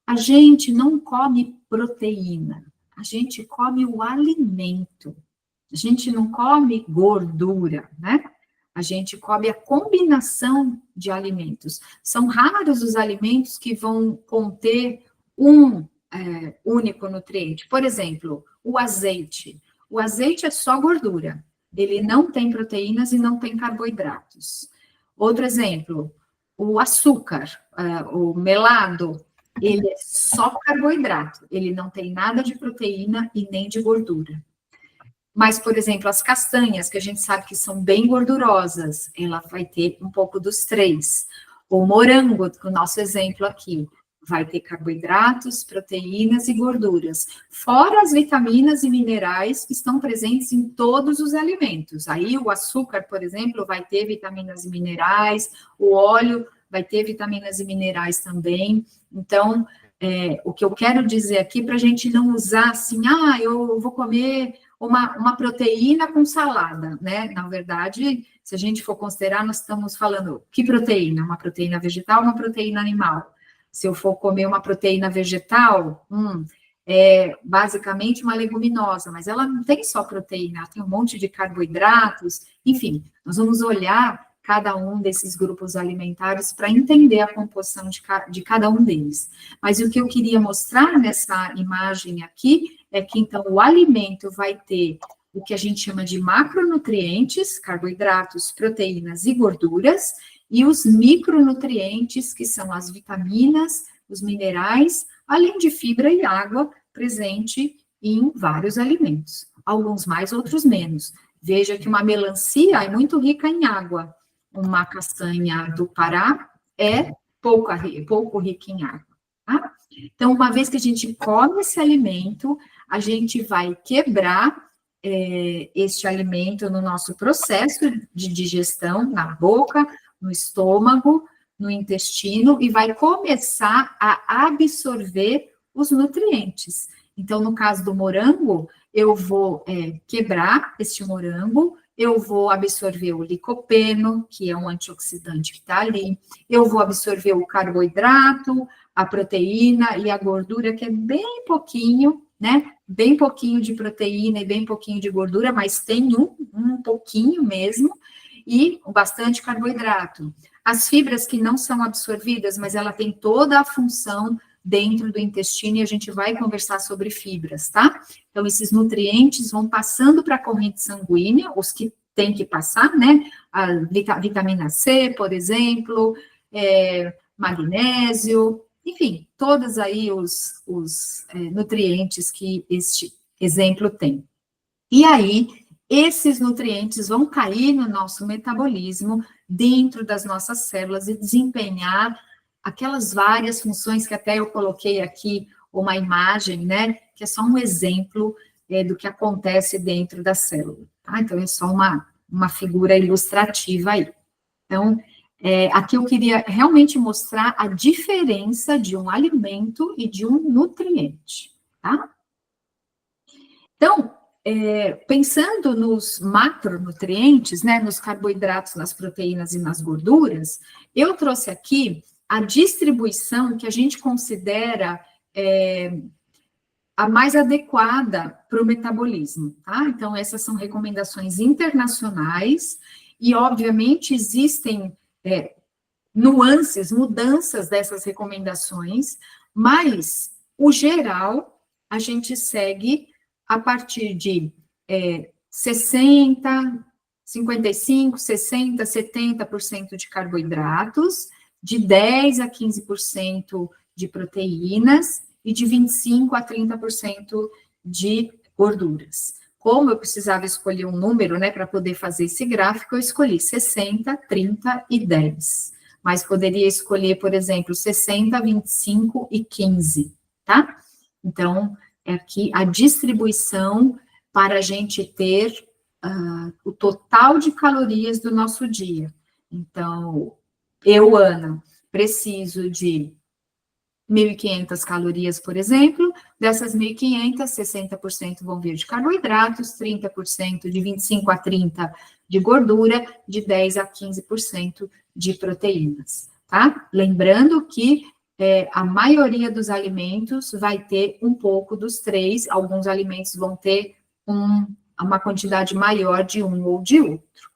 A gente não come proteína, a gente come o alimento. A gente não come gordura, né? A gente come a combinação de alimentos. São raros os alimentos que vão conter um único nutriente. Por exemplo, o azeite. O azeite é só gordura. Ele não tem proteínas e não tem carboidratos. Outro exemplo, o açúcar, o melado, ele é só carboidrato. Ele não tem nada de proteína e nem de gordura. Mas, por exemplo, as castanhas, que a gente sabe que são bem gordurosas, ela vai ter um pouco dos três. O morango, o nosso exemplo aqui, vai ter carboidratos, proteínas e gorduras, fora as vitaminas e minerais que estão presentes em todos os alimentos. Aí o açúcar, por exemplo, vai ter vitaminas e minerais, o óleo vai ter vitaminas e minerais também. Então, o que eu quero dizer aqui, para a gente não usar assim, eu vou comer uma proteína com salada, né? Na verdade, se a gente for considerar, nós estamos falando, que proteína? Uma proteína vegetal, uma proteína animal? Se eu for comer uma proteína vegetal, é basicamente uma leguminosa, mas ela não tem só proteína, ela tem um monte de carboidratos, enfim, nós vamos olhar cada um desses grupos alimentares para entender a composição de cada um deles. Mas o que eu queria mostrar nessa imagem aqui é que, então, o alimento vai ter o que a gente chama de macronutrientes, carboidratos, proteínas e gorduras, e os micronutrientes, que são as vitaminas, os minerais, além de fibra e água presente em vários alimentos. Alguns mais, outros menos. Veja que uma melancia é muito rica em água. Uma castanha do Pará é pouco rica em água. Tá? Então, uma vez que a gente come esse alimento, a gente vai quebrar este alimento no nosso processo de digestão, na boca, no estômago, no intestino, e vai começar a absorver os nutrientes. Então, no caso do morango, eu vou quebrar este morango, eu vou absorver o licopeno, que é um antioxidante que está ali, eu vou absorver o carboidrato, a proteína e a gordura, que é bem pouquinho, né? Bem pouquinho de proteína e bem pouquinho de gordura, mas tem um pouquinho mesmo, e bastante carboidrato. As fibras que não são absorvidas, mas ela tem toda a função dentro do intestino, e a gente vai conversar sobre fibras, tá? Então, esses nutrientes vão passando para a corrente sanguínea, os que tem que passar, né? A vitamina C, por exemplo, magnésio, enfim, todos aí os nutrientes que este exemplo tem. E aí, esses nutrientes vão cair no nosso metabolismo, dentro das nossas células, e desempenhar aquelas várias funções que até eu coloquei aqui uma imagem, né? Que é só um exemplo do que acontece dentro da célula, tá? Então, é só uma figura ilustrativa aí. Então, aqui eu queria realmente mostrar a diferença de um alimento e de um nutriente, tá? Então, pensando nos macronutrientes, né, nos carboidratos, nas proteínas e nas gorduras, eu trouxe aqui a distribuição que a gente considera a mais adequada para o metabolismo, tá? Então, essas são recomendações internacionais e, obviamente, existem nuances, mudanças dessas recomendações, mas, o geral, a gente segue a partir de 60, 55, 60, 70% de carboidratos, de 10 a 15% de proteínas e de 25 a 30% de gorduras. Como eu precisava escolher um número, né, para poder fazer esse gráfico, eu escolhi 60, 30 e 10. Mas poderia escolher, por exemplo, 60, 25 e 15, tá? Então, aqui a distribuição para a gente ter o total de calorias do nosso dia. Então, eu, Ana, preciso de 1.500 calorias, por exemplo, dessas 1.500, 60% vão vir de carboidratos, 30% de 25 a 30% de gordura, de 10 a 15% de proteínas, tá? Lembrando que a maioria dos alimentos vai ter um pouco dos três, alguns alimentos vão ter uma quantidade maior de um ou de outro.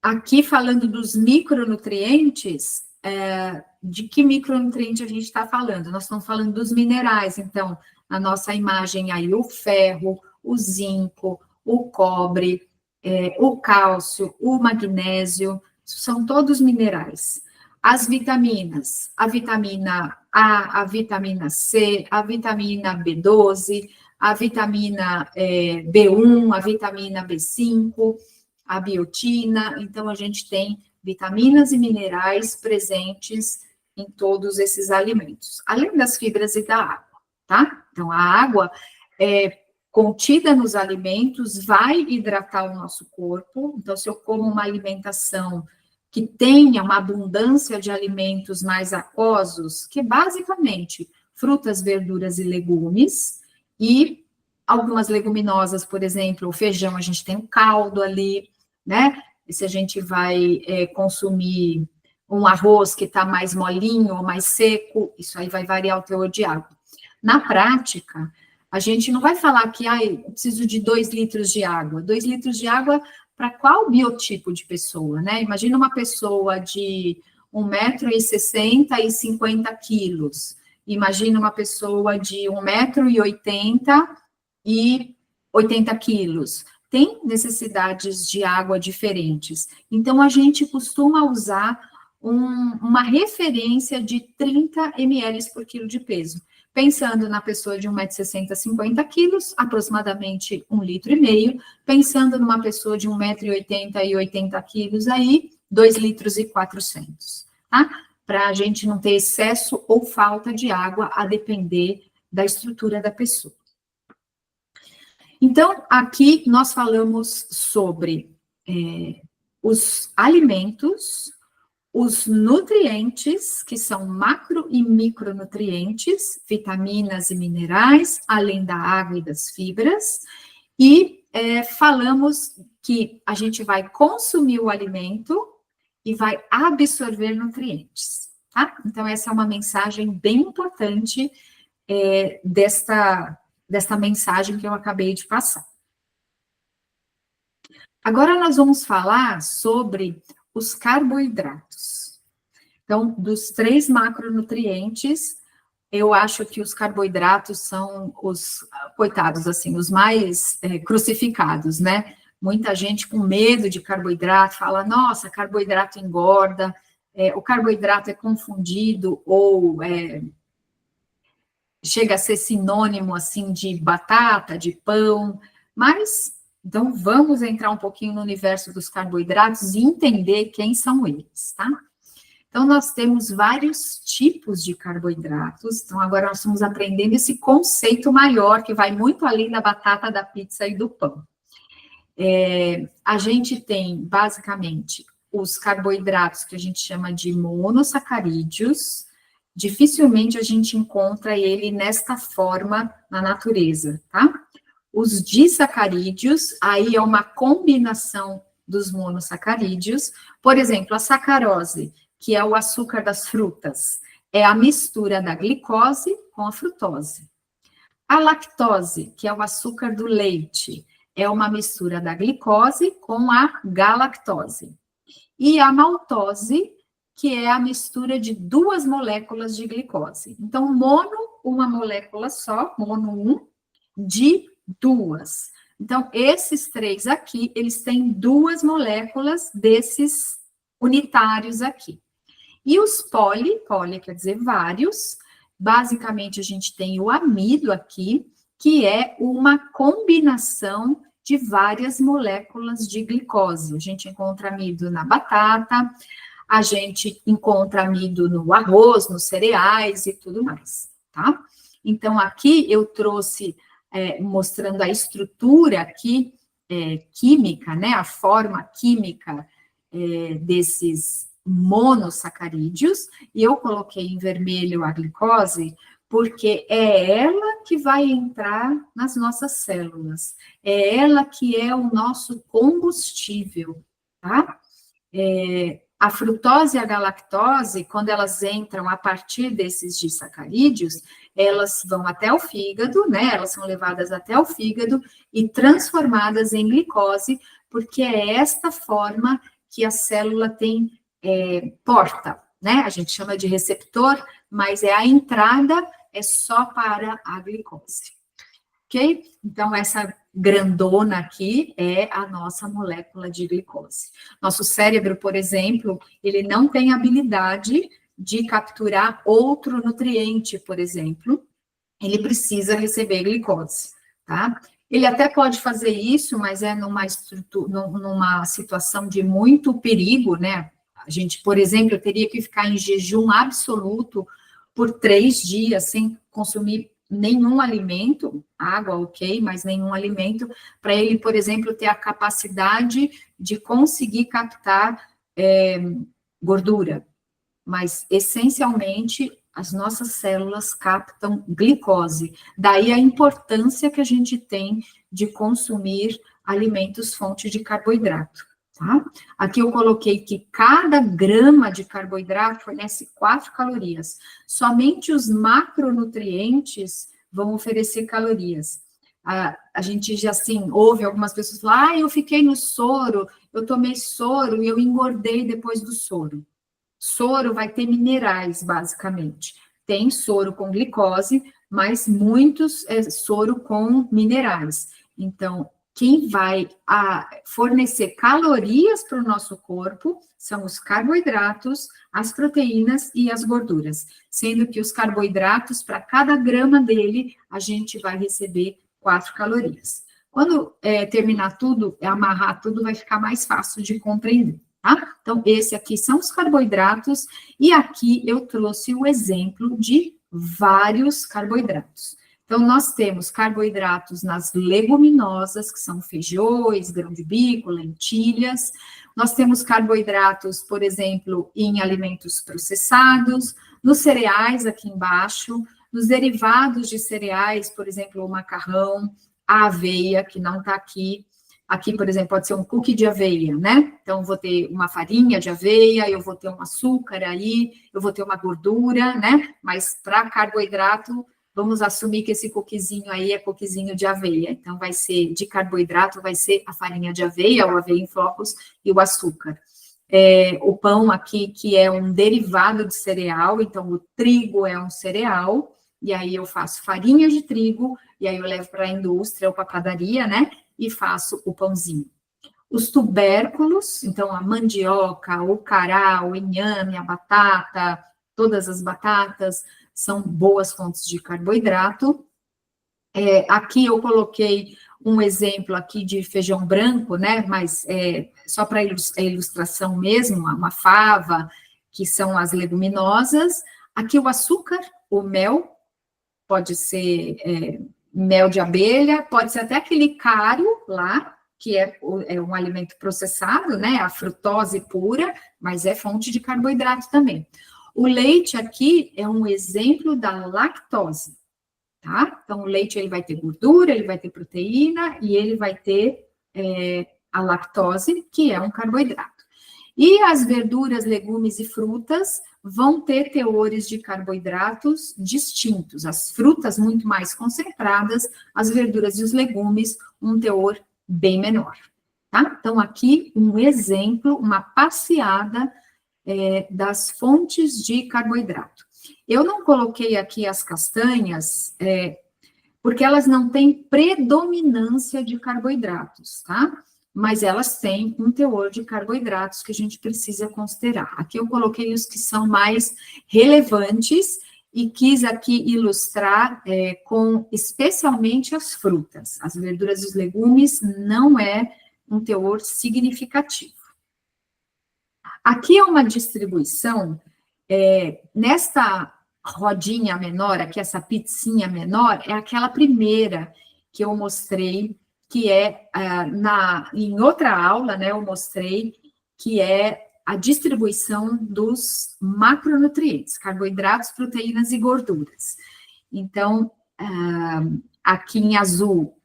Aqui, falando dos micronutrientes, de que micronutriente a gente está falando? Nós estamos falando dos minerais, então, na nossa imagem aí, o ferro, o zinco, o cobre, o cálcio, o magnésio, são todos minerais. As vitaminas, a vitamina A, a vitamina C, a vitamina B12, a vitamina B1, a vitamina B5, a biotina, então a gente tem vitaminas e minerais presentes em todos esses alimentos, além das fibras e da água, tá? Então, a água contida nos alimentos vai hidratar o nosso corpo, então, se eu como uma alimentação que tenha uma abundância de alimentos mais aquosos, que basicamente frutas, verduras e legumes, e algumas leguminosas, por exemplo, o feijão, a gente tem um caldo ali, né? E se a gente vai consumir um arroz que está mais molinho ou mais seco, isso aí vai variar o teor de água. Na prática, a gente não vai falar que eu preciso de 2 litros de água. 2 litros de água para qual biotipo de pessoa, né? Imagina uma pessoa de 1,60 m e 50 quilos. Imagina uma pessoa de 1,80 m e 80 quilos. Tem necessidades de água diferentes. Então, a gente costuma usar uma referência de 30 ml por quilo de peso. Pensando na pessoa de 1,60 m, 50 quilos, aproximadamente 1,5 litro. Pensando numa pessoa de 1,80 m e 80 quilos, aí 2,4 litros, tá? Para a gente não ter excesso ou falta de água, a depender da estrutura da pessoa. Então, aqui nós falamos sobre os alimentos, os nutrientes, que são macro e micronutrientes, vitaminas e minerais, além da água e das fibras, e falamos que a gente vai consumir o alimento e vai absorver nutrientes, tá? Então, essa é uma mensagem bem importante desta mensagem que eu acabei de passar. Agora nós vamos falar sobre os carboidratos. Então, dos 3 macronutrientes, eu acho que os carboidratos são os, coitados, assim, os mais crucificados, né? Muita gente com medo de carboidrato, fala, nossa, carboidrato engorda, o carboidrato é confundido ou chega a ser sinônimo, assim, de batata, de pão, mas, então, vamos entrar um pouquinho no universo dos carboidratos e entender quem são eles, tá? Então, nós temos vários tipos de carboidratos, então agora nós estamos aprendendo esse conceito maior, que vai muito além da batata, da pizza e do pão. A gente tem, basicamente, os carboidratos que a gente chama de monossacarídeos, dificilmente a gente encontra ele nesta forma na natureza, tá? Os disacarídeos, aí é uma combinação dos monossacarídeos, por exemplo, a sacarose, que é o açúcar das frutas, é a mistura da glicose com a frutose. A lactose, que é o açúcar do leite, é uma mistura da glicose com a galactose. E a maltose, que é a mistura de 2 moléculas de glicose. Então, mono, uma molécula só, mono 1, de 2. Então, esses 3 aqui, eles têm 2 moléculas desses unitários aqui. E os poli quer dizer vários, basicamente a gente tem o amido aqui, que é uma combinação de várias moléculas de glicose. A gente encontra amido na batata, a gente encontra amido no arroz, nos cereais e tudo mais, tá? Então, aqui eu trouxe, mostrando a estrutura aqui, química, né, a forma química desses monossacarídeos, e eu coloquei em vermelho a glicose, porque é ela que vai entrar nas nossas células, é ela que é o nosso combustível, tá? A frutose e a galactose, quando elas entram a partir desses disacarídeos, elas vão até o fígado, né? Elas são levadas até o fígado e transformadas em glicose, porque é esta forma que a célula tem porta, né? A gente chama de receptor, mas a entrada é só para a glicose, ok? Então, essa grandona aqui é a nossa molécula de glicose. Nosso cérebro, por exemplo, ele não tem habilidade de capturar outro nutriente, por exemplo, ele precisa receber glicose, tá? Ele até pode fazer isso, mas é numa situação de muito perigo, né? A gente, por exemplo, teria que ficar em jejum absoluto por 3 dias, sem consumir nenhum alimento, água, ok, mas nenhum alimento, para ele, por exemplo, ter a capacidade de conseguir captar gordura. Mas, essencialmente, as nossas células captam glicose. Daí a importância que a gente tem de consumir alimentos fonte de carboidrato. Tá? Aqui eu coloquei que cada grama de carboidrato fornece 4 calorias. Somente os macronutrientes vão oferecer calorias. A gente já, assim, ouve algumas pessoas falar, eu fiquei no soro, eu tomei soro e eu engordei depois do soro. Soro vai ter minerais, basicamente. Tem soro com glicose, mas muitos soro com minerais. Então, quem vai fornecer calorias para o nosso corpo são os carboidratos, as proteínas e as gorduras, sendo que os carboidratos, para cada grama dele, a gente vai receber 4 calorias. Quando terminar tudo, amarrar tudo, vai ficar mais fácil de compreender, tá? Então, esse aqui são os carboidratos, e aqui eu trouxe o exemplo de vários carboidratos. Então, nós temos carboidratos nas leguminosas, que são feijões, grão de bico, lentilhas. Nós temos carboidratos, por exemplo, em alimentos processados, nos cereais, aqui embaixo, nos derivados de cereais, por exemplo, o macarrão, a aveia, que não está aqui. Aqui, por exemplo, pode ser um cookie de aveia, né? Então, vou ter uma farinha de aveia, eu vou ter um açúcar aí, eu vou ter uma gordura, né? Mas para carboidrato, vamos assumir que esse coquizinho aí é coquizinho de aveia. Então, vai ser de carboidrato, vai ser a farinha de aveia, o aveia em flocos e o açúcar. O pão aqui, que é um derivado de cereal, então o trigo é um cereal, e aí eu faço farinha de trigo, e aí eu levo para a indústria ou para a padaria, né? E faço o pãozinho. Os tubérculos, então a mandioca, o cará, o inhame, a batata, todas as batatas são boas fontes de carboidrato. Aqui eu coloquei um exemplo aqui de feijão branco, né? Mas só para ilustração mesmo, uma fava, que são as leguminosas. Aqui o açúcar, o mel, pode ser mel de abelha, pode ser até aquele caro lá, que é um alimento processado, né? A frutose pura, mas é fonte de carboidrato também. O leite aqui é um exemplo da lactose, tá? Então, o leite ele vai ter gordura, ele vai ter proteína e ele vai ter a lactose, que é um carboidrato. E as verduras, legumes e frutas vão ter teores de carboidratos distintos. As frutas muito mais concentradas, as verduras e os legumes um teor bem menor, tá? Então, aqui um exemplo, uma passeada das fontes de carboidrato. Eu não coloquei aqui as castanhas, porque elas não têm predominância de carboidratos, tá? Mas elas têm um teor de carboidratos que a gente precisa considerar. Aqui eu coloquei os que são mais relevantes e quis aqui ilustrar com especialmente as frutas. As verduras e os legumes não é um teor significativo. Aqui é uma distribuição, nesta rodinha menor, aqui essa pizzinha menor, é aquela primeira que eu mostrei, que em outra aula, né, eu mostrei que é a distribuição dos macronutrientes, carboidratos, proteínas e gorduras. Então, aqui em azul,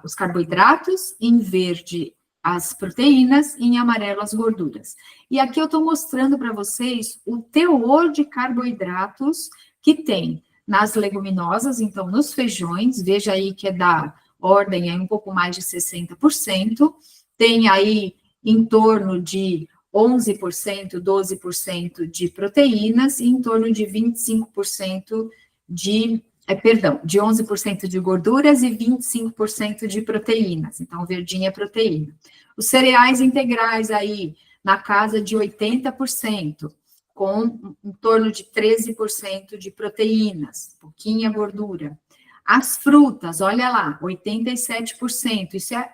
os carboidratos, em verde, as proteínas, e em amarelo, as gorduras. E aqui eu estou mostrando para vocês o teor de carboidratos que tem nas leguminosas, então nos feijões, veja aí que é da ordem aí um pouco mais de 60%, tem aí em torno de 11%, 12% de proteínas e em torno de 25% de 11% de gorduras e 25% de proteínas. Então, verdinha é proteína. Os cereais integrais aí, na casa de 80%, com em torno de 13% de proteínas, pouquinha gordura. As frutas, olha lá, 87%. Isso é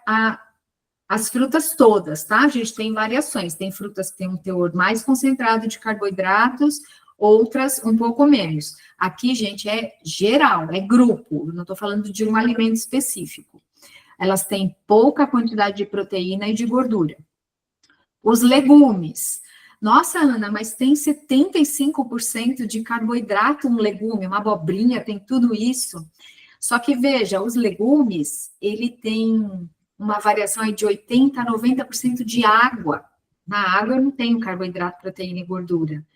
as frutas todas, tá? A gente tem variações. Tem frutas que têm um teor mais concentrado de carboidratos, outras um pouco menos. Aqui, gente, é geral, é grupo. Eu não estou falando de um alimento específico. Elas têm pouca quantidade de proteína e de gordura. Os legumes. Nossa, Ana, mas tem 75% de carboidrato um legume, uma abobrinha, tem tudo isso. Só que, veja, os legumes, ele tem uma variação aí de 80% a 90% de água. Na água eu não tenho carboidrato, proteína e gordura.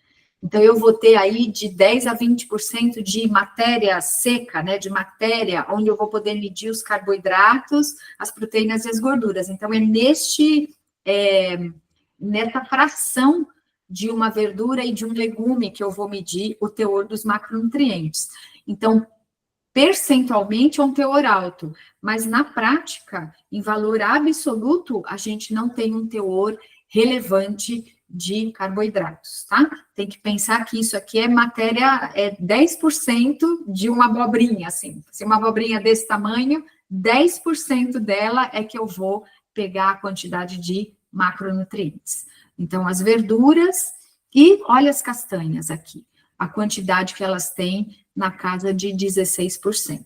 Então, eu vou ter aí de 10% a 20% de matéria seca, né, de matéria, onde eu vou poder medir os carboidratos, as proteínas e as gorduras. Então, nessa fração de uma verdura e de um legume que eu vou medir o teor dos macronutrientes. Então, percentualmente é um teor alto, mas na prática, em valor absoluto, a gente não tem um teor relevante de carboidratos, tá? Tem que pensar que isso aqui é matéria, 10% de uma abobrinha, assim. Se uma abobrinha desse tamanho, 10% dela é que eu vou pegar a quantidade de macronutrientes. Então, as verduras e olha as castanhas aqui, a quantidade que elas têm na casa de 16%.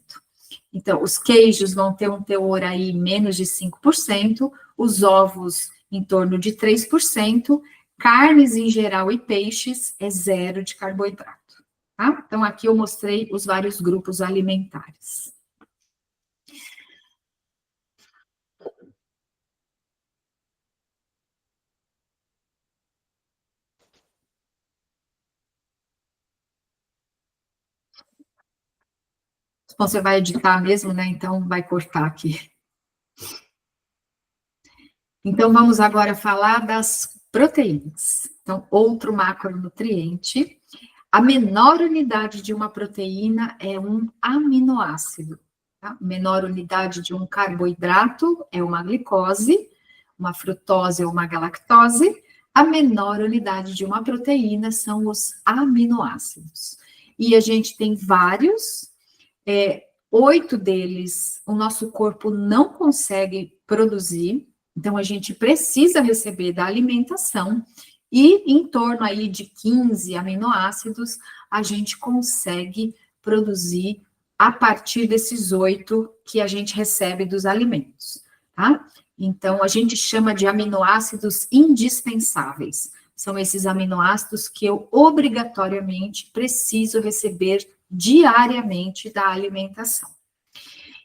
Então, os queijos vão ter um teor aí menos de 5%, os ovos em torno de 3%, carnes em geral e peixes é zero de carboidrato, tá? Então, aqui eu mostrei os vários grupos alimentares. Bom, você vai editar mesmo, né? Então, vai cortar aqui. Então, vamos agora falar das proteínas. Então, outro macronutriente. A menor unidade de uma proteína é um aminoácido. Tá? A menor unidade de um carboidrato é uma glicose, uma frutose ou uma galactose. A menor unidade de uma proteína são os aminoácidos. E a gente tem vários, 8 deles o nosso corpo não consegue produzir, então a gente precisa receber da alimentação, e em torno aí de 15 aminoácidos a gente consegue produzir a partir desses 8 que a gente recebe dos alimentos, tá? Então a gente chama de aminoácidos indispensáveis. São esses aminoácidos que eu obrigatoriamente preciso receber diariamente da alimentação.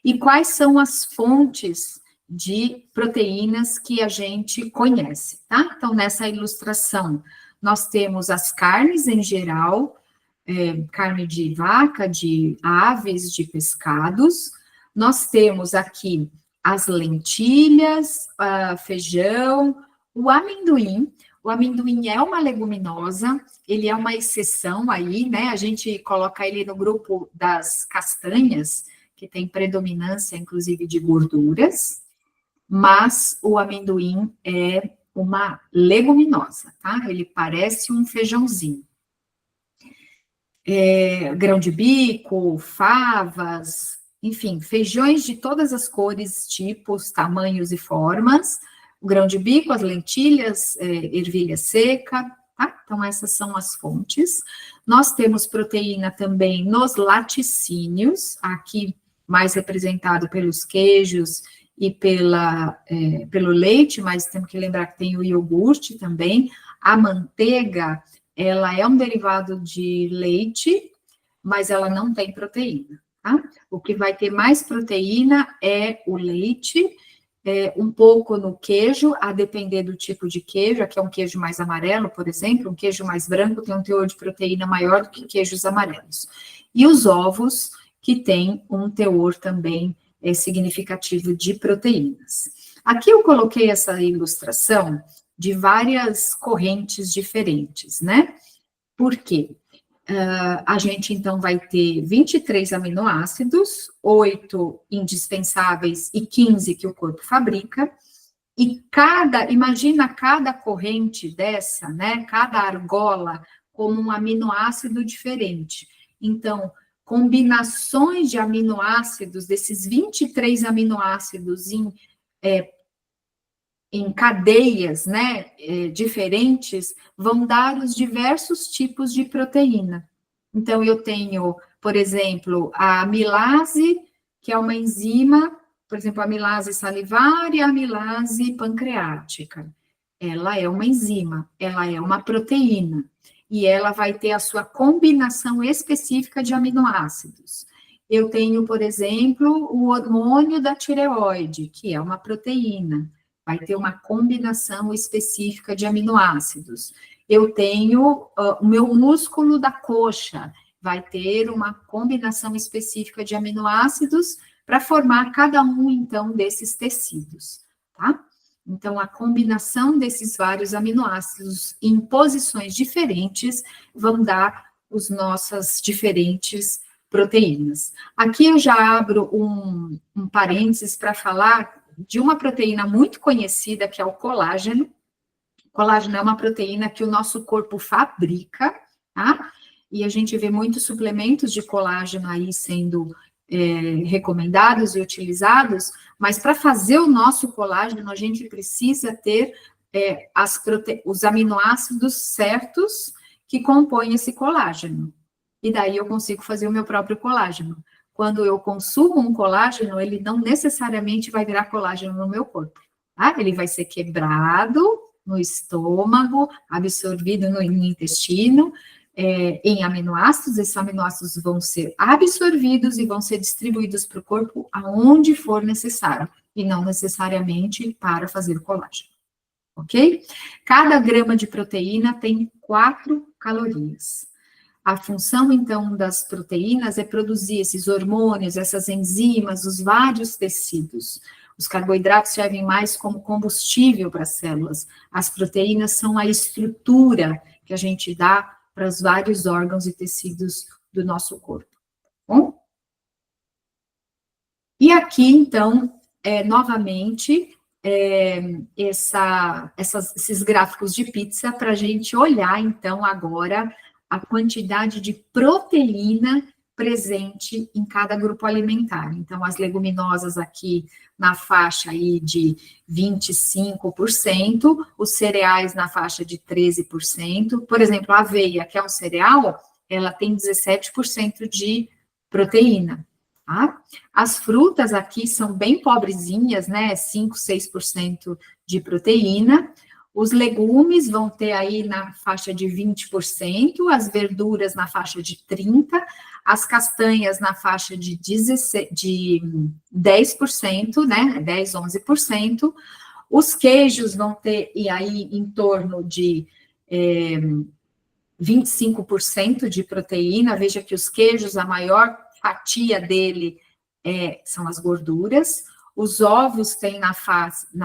E quais são as fontes de proteínas que a gente conhece, tá? Então, nessa ilustração, nós temos as carnes em geral, carne de vaca, de aves, de pescados. Nós temos aqui as lentilhas, feijão, o amendoim. O amendoim é uma leguminosa, ele é uma exceção aí, né? A gente coloca ele no grupo das castanhas, que tem predominância, inclusive, de gorduras, mas o amendoim é uma leguminosa, tá? Ele parece um feijãozinho. Grão de bico, favas, enfim, feijões de todas as cores, tipos, tamanhos e formas. O grão de bico, as lentilhas, ervilha seca, tá? Então, essas são as fontes. Nós temos proteína também nos laticínios, aqui mais representado pelos queijos e pelo leite, mas temos que lembrar que tem o iogurte também. A manteiga, ela é um derivado de leite, mas ela não tem proteína, tá? O que vai ter mais proteína é o leite, um pouco no queijo, a depender do tipo de queijo. Aqui é um queijo mais amarelo, por exemplo, um queijo mais branco tem um teor de proteína maior do que queijos amarelos. E os ovos, que tem um teor também significativo de proteínas. Aqui eu coloquei essa ilustração de várias correntes diferentes, né? Por quê? A gente, então, vai ter 23 aminoácidos, 8 indispensáveis e 15 que o corpo fabrica, e imagina cada corrente dessa, né? Cada argola como um aminoácido diferente. Então, combinações de aminoácidos, desses 23 aminoácidos em cadeias, né, diferentes, vão dar os diversos tipos de proteína. Então, eu tenho, por exemplo, a amilase, que é uma enzima, por exemplo, a amilase salivar e a amilase pancreática. Ela é uma enzima, ela é uma proteína, e ela vai ter a sua combinação específica de aminoácidos. Eu tenho, por exemplo, o hormônio da tireoide, que é uma proteína, vai ter uma combinação específica de aminoácidos. Eu tenho o meu músculo da coxa, vai ter uma combinação específica de aminoácidos para formar cada um, então, desses tecidos, tá? Então, a combinação desses vários aminoácidos em posições diferentes vão dar as nossas diferentes proteínas. Aqui eu já abro um parênteses para falar de uma proteína muito conhecida, que é o colágeno. O colágeno é uma proteína que o nosso corpo fabrica, tá? E a gente vê muitos suplementos de colágeno aí sendo recomendados e utilizados, mas para fazer o nosso colágeno, a gente precisa ter os aminoácidos certos que compõem esse colágeno. E daí eu consigo fazer o meu próprio colágeno. Quando eu consumo um colágeno, ele não necessariamente vai virar colágeno no meu corpo, tá? Ele vai ser quebrado no estômago, absorvido no intestino, em aminoácidos. Esses aminoácidos vão ser absorvidos e vão ser distribuídos para o corpo aonde for necessário, e não necessariamente para fazer colágeno, ok? Cada grama de proteína tem 4 calorias. A função, então, das proteínas é produzir esses hormônios, essas enzimas, os vários tecidos. Os carboidratos servem mais como combustível para as células. As proteínas são a estrutura que a gente dá para os vários órgãos e tecidos do nosso corpo. Bom? E aqui, então, novamente, esses gráficos de pizza para a gente olhar, então, agora a quantidade de proteína presente em cada grupo alimentar. Então, as leguminosas aqui na faixa aí de 25%, os cereais na faixa de 13%. Por exemplo, a aveia, que é um cereal, ela tem 17% de proteína. Tá? As frutas aqui são bem pobrezinhas, né? 5, 6% de proteína. Os legumes vão ter aí na faixa de 20%, as verduras na faixa de 30%, as castanhas na faixa de 10%, né? 10, 11%. Os queijos vão ter e aí em torno de 25% de proteína. Veja que os queijos, a maior fatia dele são as gorduras. Os ovos têm na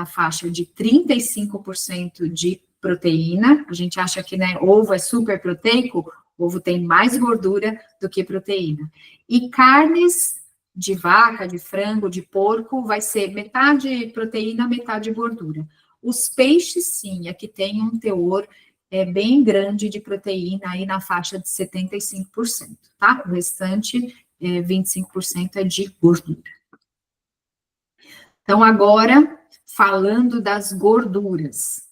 faixa de 35% de proteína. A gente acha que, né, ovo é super proteico, ovo tem mais gordura do que proteína. E carnes de vaca, de frango, de porco, vai ser metade proteína, metade gordura. Os peixes, sim, aqui tem um teor bem grande de proteína, aí na faixa de 75%, tá? O restante, 25% é de gordura. Então, agora, falando das gorduras,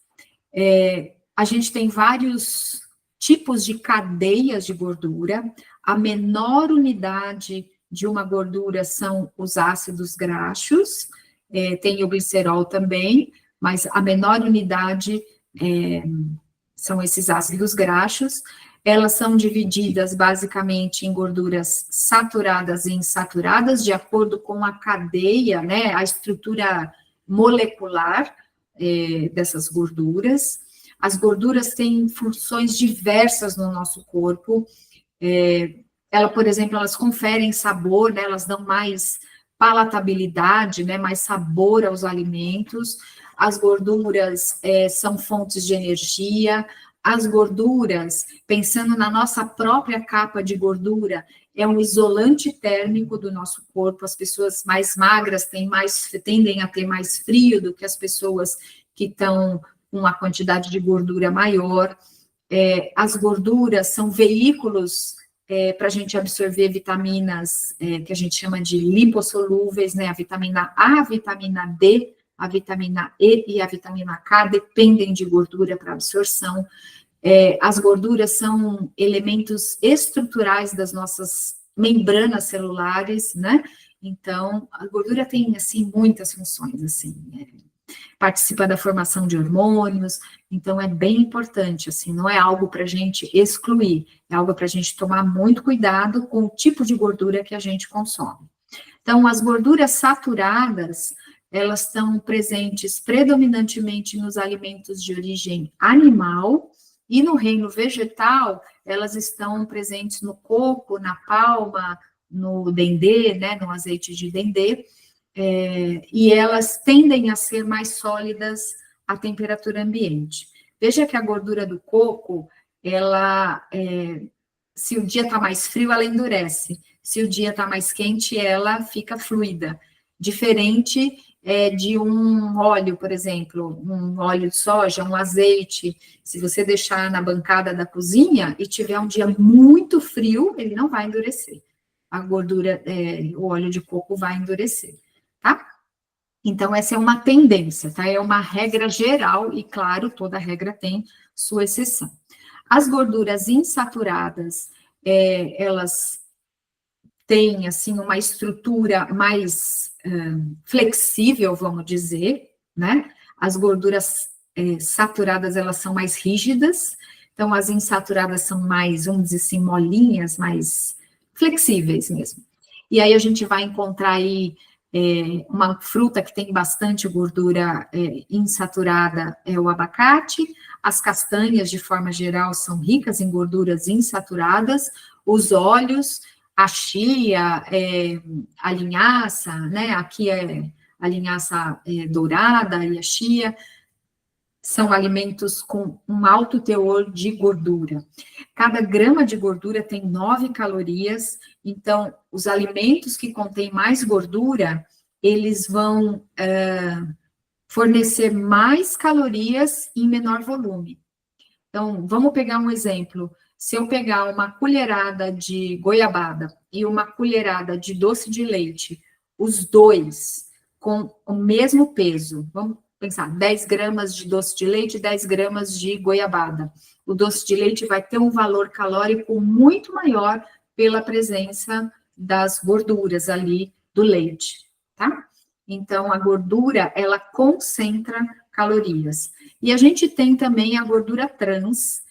a gente tem vários tipos de cadeias de gordura. A menor unidade de uma gordura são os ácidos graxos, tem o glicerol também, mas a menor unidade são esses ácidos graxos. Elas são divididas basicamente em gorduras saturadas e insaturadas, de acordo com a cadeia, né, a estrutura molecular dessas gorduras. As gorduras têm funções diversas no nosso corpo. Por exemplo, elas conferem sabor, né, elas dão mais palatabilidade, né, mais sabor aos alimentos. As gorduras são fontes de energia. As gorduras, pensando na nossa própria capa de gordura, é um isolante térmico do nosso corpo. As pessoas mais magras tendem a ter mais frio do que as pessoas que estão com uma quantidade de gordura maior. As gorduras são veículos para a gente absorver vitaminas que a gente chama de lipossolúveis, né? A vitamina A, a vitamina D, a vitamina E e a vitamina K dependem de gordura para absorção. As gorduras são elementos estruturais das nossas membranas celulares, né? Então, a gordura tem, assim, muitas funções, assim, participa da formação de hormônios, então é bem importante, assim, não é algo para a gente excluir, é algo para a gente tomar muito cuidado com o tipo de gordura que a gente consome. Então, as gorduras saturadas, elas estão presentes predominantemente nos alimentos de origem animal, e no reino vegetal, elas estão presentes no coco, na palma, no dendê, né, no azeite de dendê, e elas tendem a ser mais sólidas à temperatura ambiente. Veja que a gordura do coco, ela, se o dia está mais frio, ela endurece. Se o dia está mais quente, ela fica fluida. Diferente de um óleo, por exemplo, um óleo de soja, um azeite. Se você deixar na bancada da cozinha e tiver um dia muito frio, ele não vai endurecer. A gordura, o óleo de coco vai endurecer, tá? Então, essa é uma tendência, tá? É uma regra geral e, claro, toda regra tem sua exceção. As gorduras insaturadas, elas têm, assim, uma estrutura mais flexível, vamos dizer, né? As gorduras saturadas, elas são mais rígidas, então as insaturadas são mais, vamos dizer assim, molinhas, mais flexíveis mesmo. E aí a gente vai encontrar aí Uma fruta que tem bastante gordura insaturada é o abacate, as castanhas, de forma geral, são ricas em gorduras insaturadas, os óleos, a chia, a linhaça, né? Aqui é a linhaça dourada e a chia, são alimentos com um alto teor de gordura. Cada grama de gordura tem 9 calorias, então, os alimentos que contêm mais gordura, eles vão fornecer mais calorias em menor volume. Então, vamos pegar um exemplo. Se eu pegar uma colherada de goiabada e uma colherada de doce de leite, os dois com o mesmo peso, vamos pensar, 10 gramas de doce de leite e 10 gramas de goiabada. O doce de leite vai ter um valor calórico muito maior pela presença das gorduras ali do leite, tá? Então, a gordura, ela concentra calorias. E a gente tem também a gordura trans.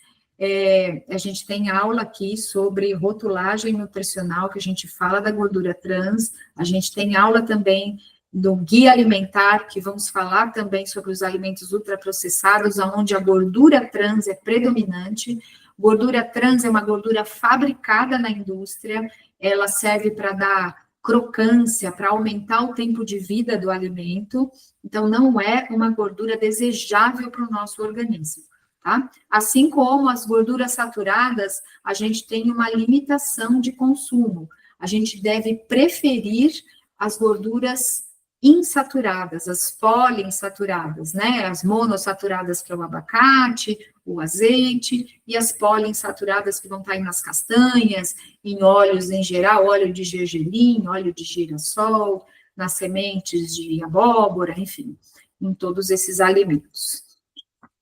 A gente tem aula aqui sobre rotulagem nutricional, que a gente fala da gordura trans. A gente tem aula também do guia alimentar, que vamos falar também sobre os alimentos ultraprocessados, onde a gordura trans é predominante. Gordura trans é uma gordura fabricada na indústria, ela serve para dar crocância, para aumentar o tempo de vida do alimento, então não é uma gordura desejável para o nosso organismo, tá? Assim como as gorduras saturadas, a gente tem uma limitação de consumo, a gente deve preferir as gorduras insaturadas, as poliinsaturadas, né? As monossaturadas, que é o abacate, o azeite, e as poliinsaturadas que vão estar aí nas castanhas, em óleos em geral, óleo de gergelim, óleo de girassol, nas sementes de abóbora, enfim, em todos esses alimentos.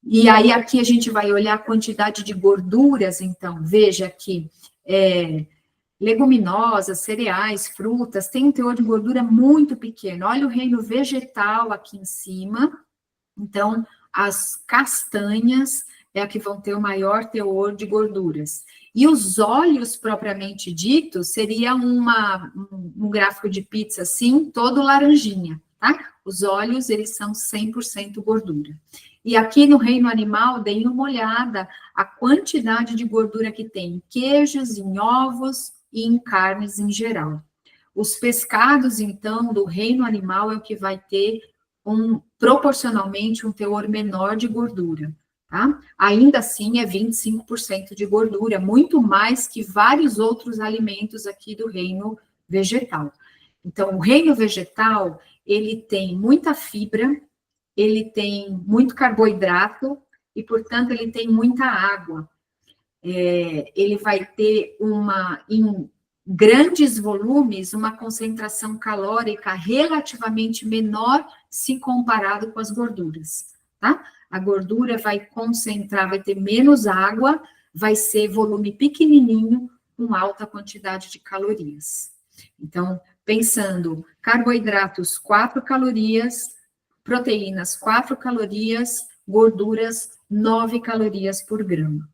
E aí aqui a gente vai olhar a quantidade de gorduras, então, veja que leguminosas, cereais, frutas, tem um teor de gordura muito pequeno. Olha o reino vegetal aqui em cima. Então, as castanhas é a que vão ter o maior teor de gorduras. E os óleos, propriamente dito, seria um gráfico de pizza assim, todo laranjinha, tá? Os óleos, eles são 100% gordura. E aqui no reino animal, deem uma olhada a quantidade de gordura que tem em queijos, em ovos e em carnes em geral. Os pescados, então, do reino animal é o que vai ter proporcionalmente um teor menor de gordura, tá? Ainda assim, é 25% de gordura, muito mais que vários outros alimentos aqui do reino vegetal. Então, o reino vegetal, ele tem muita fibra, ele tem muito carboidrato e, portanto, ele tem muita água. Ele vai ter em grandes volumes, uma concentração calórica relativamente menor se comparado com as gorduras, tá? A gordura vai concentrar, vai ter menos água, vai ser volume pequenininho, com alta quantidade de calorias. Então, pensando, carboidratos, 4 calorias, proteínas, 4 calorias, gorduras, 9 calorias por grama.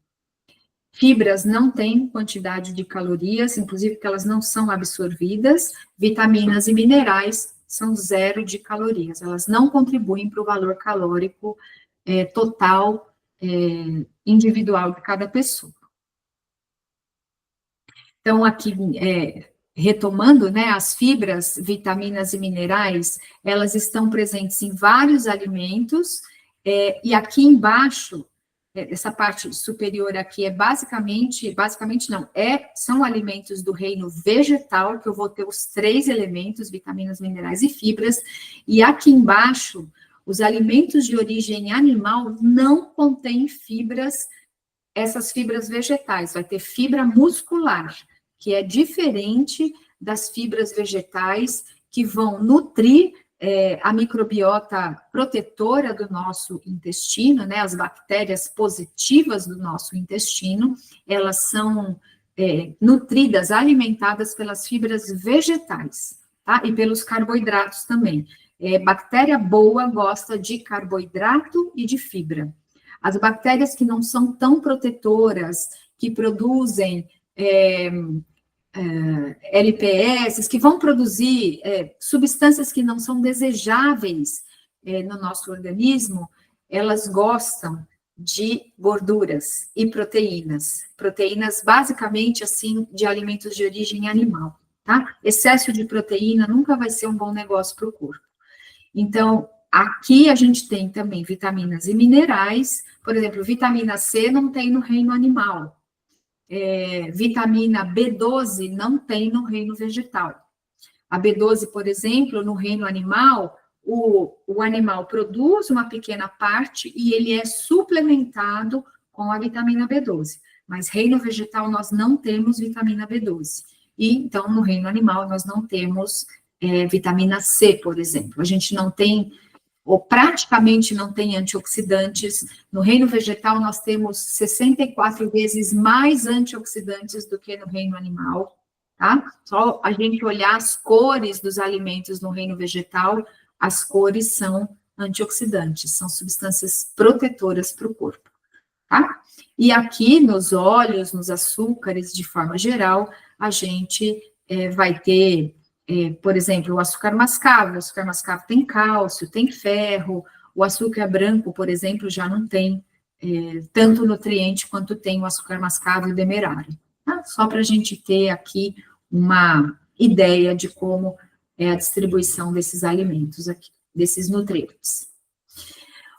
Fibras não têm quantidade de calorias, inclusive porque elas não são absorvidas. Vitaminas e minerais são 0 de calorias. Elas não contribuem para o valor calórico total, individual de cada pessoa. Então, aqui, retomando, né, as fibras, vitaminas e minerais, elas estão presentes em vários alimentos, e aqui embaixo, essa parte superior aqui são alimentos do reino vegetal, que eu vou ter os 3 elementos, vitaminas, minerais e fibras, e aqui embaixo, os alimentos de origem animal não contêm fibras, essas fibras vegetais, vai ter fibra muscular, que é diferente das fibras vegetais que vão nutrir a microbiota protetora do nosso intestino, né, as bactérias positivas do nosso intestino, elas são nutridas, alimentadas pelas fibras vegetais, tá? E pelos carboidratos também. Bactéria boa gosta de carboidrato e de fibra. As bactérias que não são tão protetoras, que produzem LPS, que vão produzir substâncias que não são desejáveis no nosso organismo, elas gostam de gorduras e proteínas. Proteínas, basicamente, assim, de alimentos de origem animal, tá? Excesso de proteína nunca vai ser um bom negócio para o corpo. Então, aqui a gente tem também vitaminas e minerais, por exemplo, vitamina C não tem no reino animal, vitamina B12 não tem no reino vegetal. A B12, por exemplo, no reino animal, o animal produz uma pequena parte e ele é suplementado com a vitamina B12. Mas reino vegetal nós não temos vitamina B12. E então, no reino animal, nós não temos vitamina C, por exemplo. A gente não tem, ou praticamente não tem antioxidantes. No reino vegetal, nós temos 64 vezes mais antioxidantes do que no reino animal, tá? Só a gente olhar as cores dos alimentos no reino vegetal, as cores são antioxidantes, são substâncias protetoras para o corpo, tá? E aqui nos óleos, nos açúcares, de forma geral, a gente vai ter, por exemplo, o açúcar mascavo. O açúcar mascavo tem cálcio, tem ferro. O açúcar branco, por exemplo, já não tem tanto nutriente quanto tem o açúcar mascavo e o demerara. Tá? Só para a gente ter aqui uma ideia de como é a distribuição desses alimentos aqui, desses nutrientes.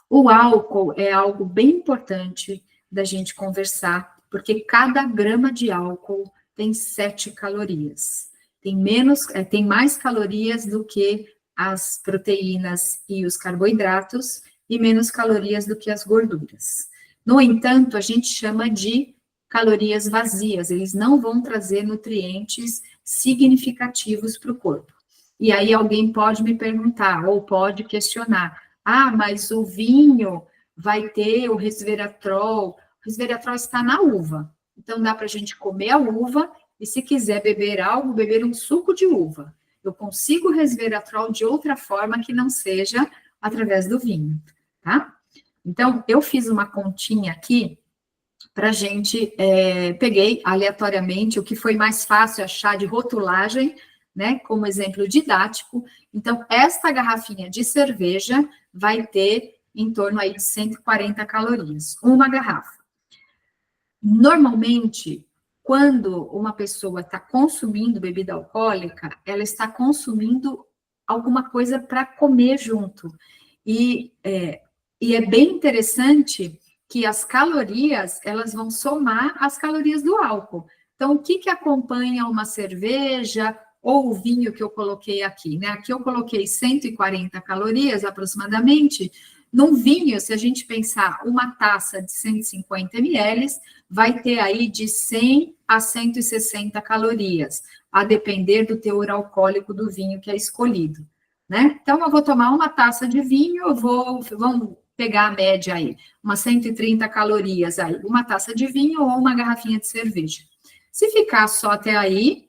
O álcool é algo bem importante da gente conversar, porque cada grama de álcool tem 7 calorias. Tem mais calorias do que as proteínas e os carboidratos, e menos calorias do que as gorduras. No entanto, a gente chama de calorias vazias, eles não vão trazer nutrientes significativos para o corpo. E aí alguém pode me perguntar, ou pode questionar, mas o vinho vai ter o resveratrol está na uva, então dá para a gente comer a uva, e se quiser beber algo, beber um suco de uva. Eu consigo resveratrol de outra forma que não seja através do vinho, tá? Então, eu fiz uma continha aqui para a gente, peguei aleatoriamente o que foi mais fácil achar de rotulagem, né, como exemplo didático. Então, esta garrafinha de cerveja vai ter em torno aí de 140 calorias, uma garrafa. Normalmente, quando uma pessoa está consumindo bebida alcoólica, ela está consumindo alguma coisa para comer junto. E é bem interessante que as calorias, elas vão somar as calorias do álcool. Então, o que acompanha uma cerveja ou o vinho que eu coloquei aqui, né? Aqui eu coloquei 140 calorias aproximadamente. Num vinho, se a gente pensar uma taça de 150 ml, vai ter aí de 100 a 160 calorias, a depender do teor alcoólico do vinho que é escolhido, né? Então, eu vou tomar uma taça de vinho, vamos pegar a média aí, umas 130 calorias aí, uma taça de vinho ou uma garrafinha de cerveja. Se ficar só até aí,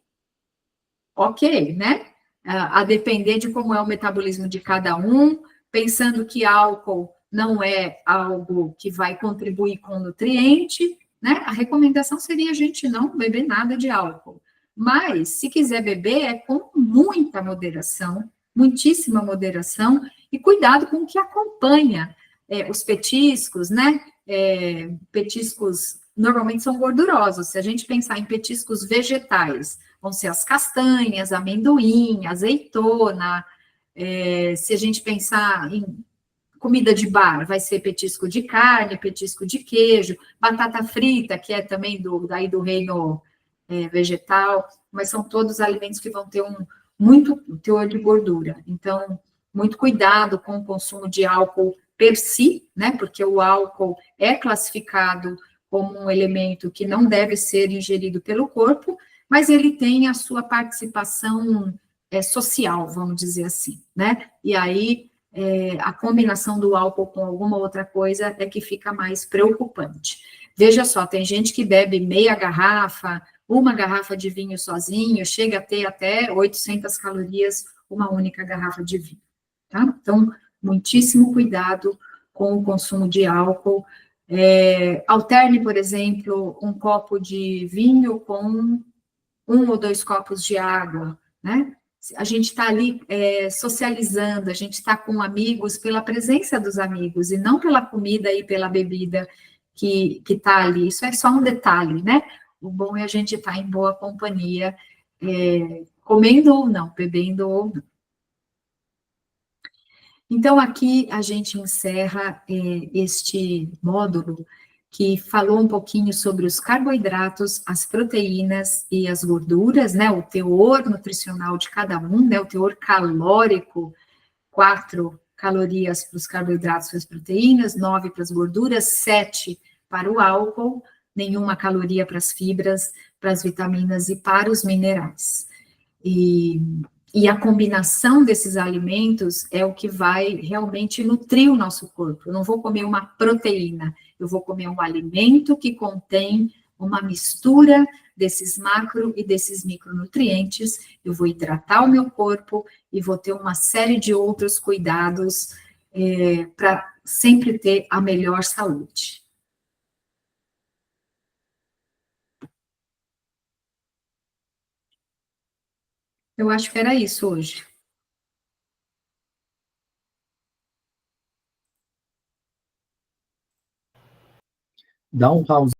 ok, né? A depender de como é o metabolismo de cada um, pensando que álcool não é algo que vai contribuir com nutriente, né? A recomendação seria a gente não beber nada de álcool. Mas, se quiser beber, é com muita moderação, muitíssima moderação, e cuidado com o que acompanha os petiscos, né? Petiscos normalmente são gordurosos. Se a gente pensar em petiscos vegetais, vão ser as castanhas, amendoim, azeitona. Se a gente pensar em comida de bar, vai ser petisco de carne, petisco de queijo, batata frita, que é também daí do reino vegetal, mas são todos alimentos que vão ter muito teor de gordura. Então, muito cuidado com o consumo de álcool per si, né? Porque o álcool é classificado como um elemento que não deve ser ingerido pelo corpo, mas ele tem a sua participação social, vamos dizer assim, né? E aí, a combinação do álcool com alguma outra coisa é que fica mais preocupante. Veja só, tem gente que bebe meia garrafa, uma garrafa de vinho sozinho, chega a ter até 800 calorias uma única garrafa de vinho, tá? Então, muitíssimo cuidado com o consumo de álcool. Alterne, por exemplo, um copo de vinho com 1 ou 2 copos de água, né? A gente está ali socializando, a gente está com amigos pela presença dos amigos e não pela comida e pela bebida que está ali. Isso é só um detalhe, né? O bom é a gente estar em boa companhia, comendo ou não, bebendo ou não. Então, aqui a gente encerra este módulo que falou um pouquinho sobre os carboidratos, as proteínas e as gorduras, né? O teor nutricional de cada um, né? O teor calórico, 4 calorias para os carboidratos e as proteínas, 9 para as gorduras, 7 para o álcool, nenhuma caloria para as fibras, para as vitaminas e para os minerais. E a combinação desses alimentos é o que vai realmente nutrir o nosso corpo. Eu não vou comer uma proteína, eu vou comer um alimento que contém uma mistura desses macro e desses micronutrientes, eu vou hidratar o meu corpo e vou ter uma série de outros cuidados para sempre ter a melhor saúde. Eu acho que era isso hoje. Dá um pause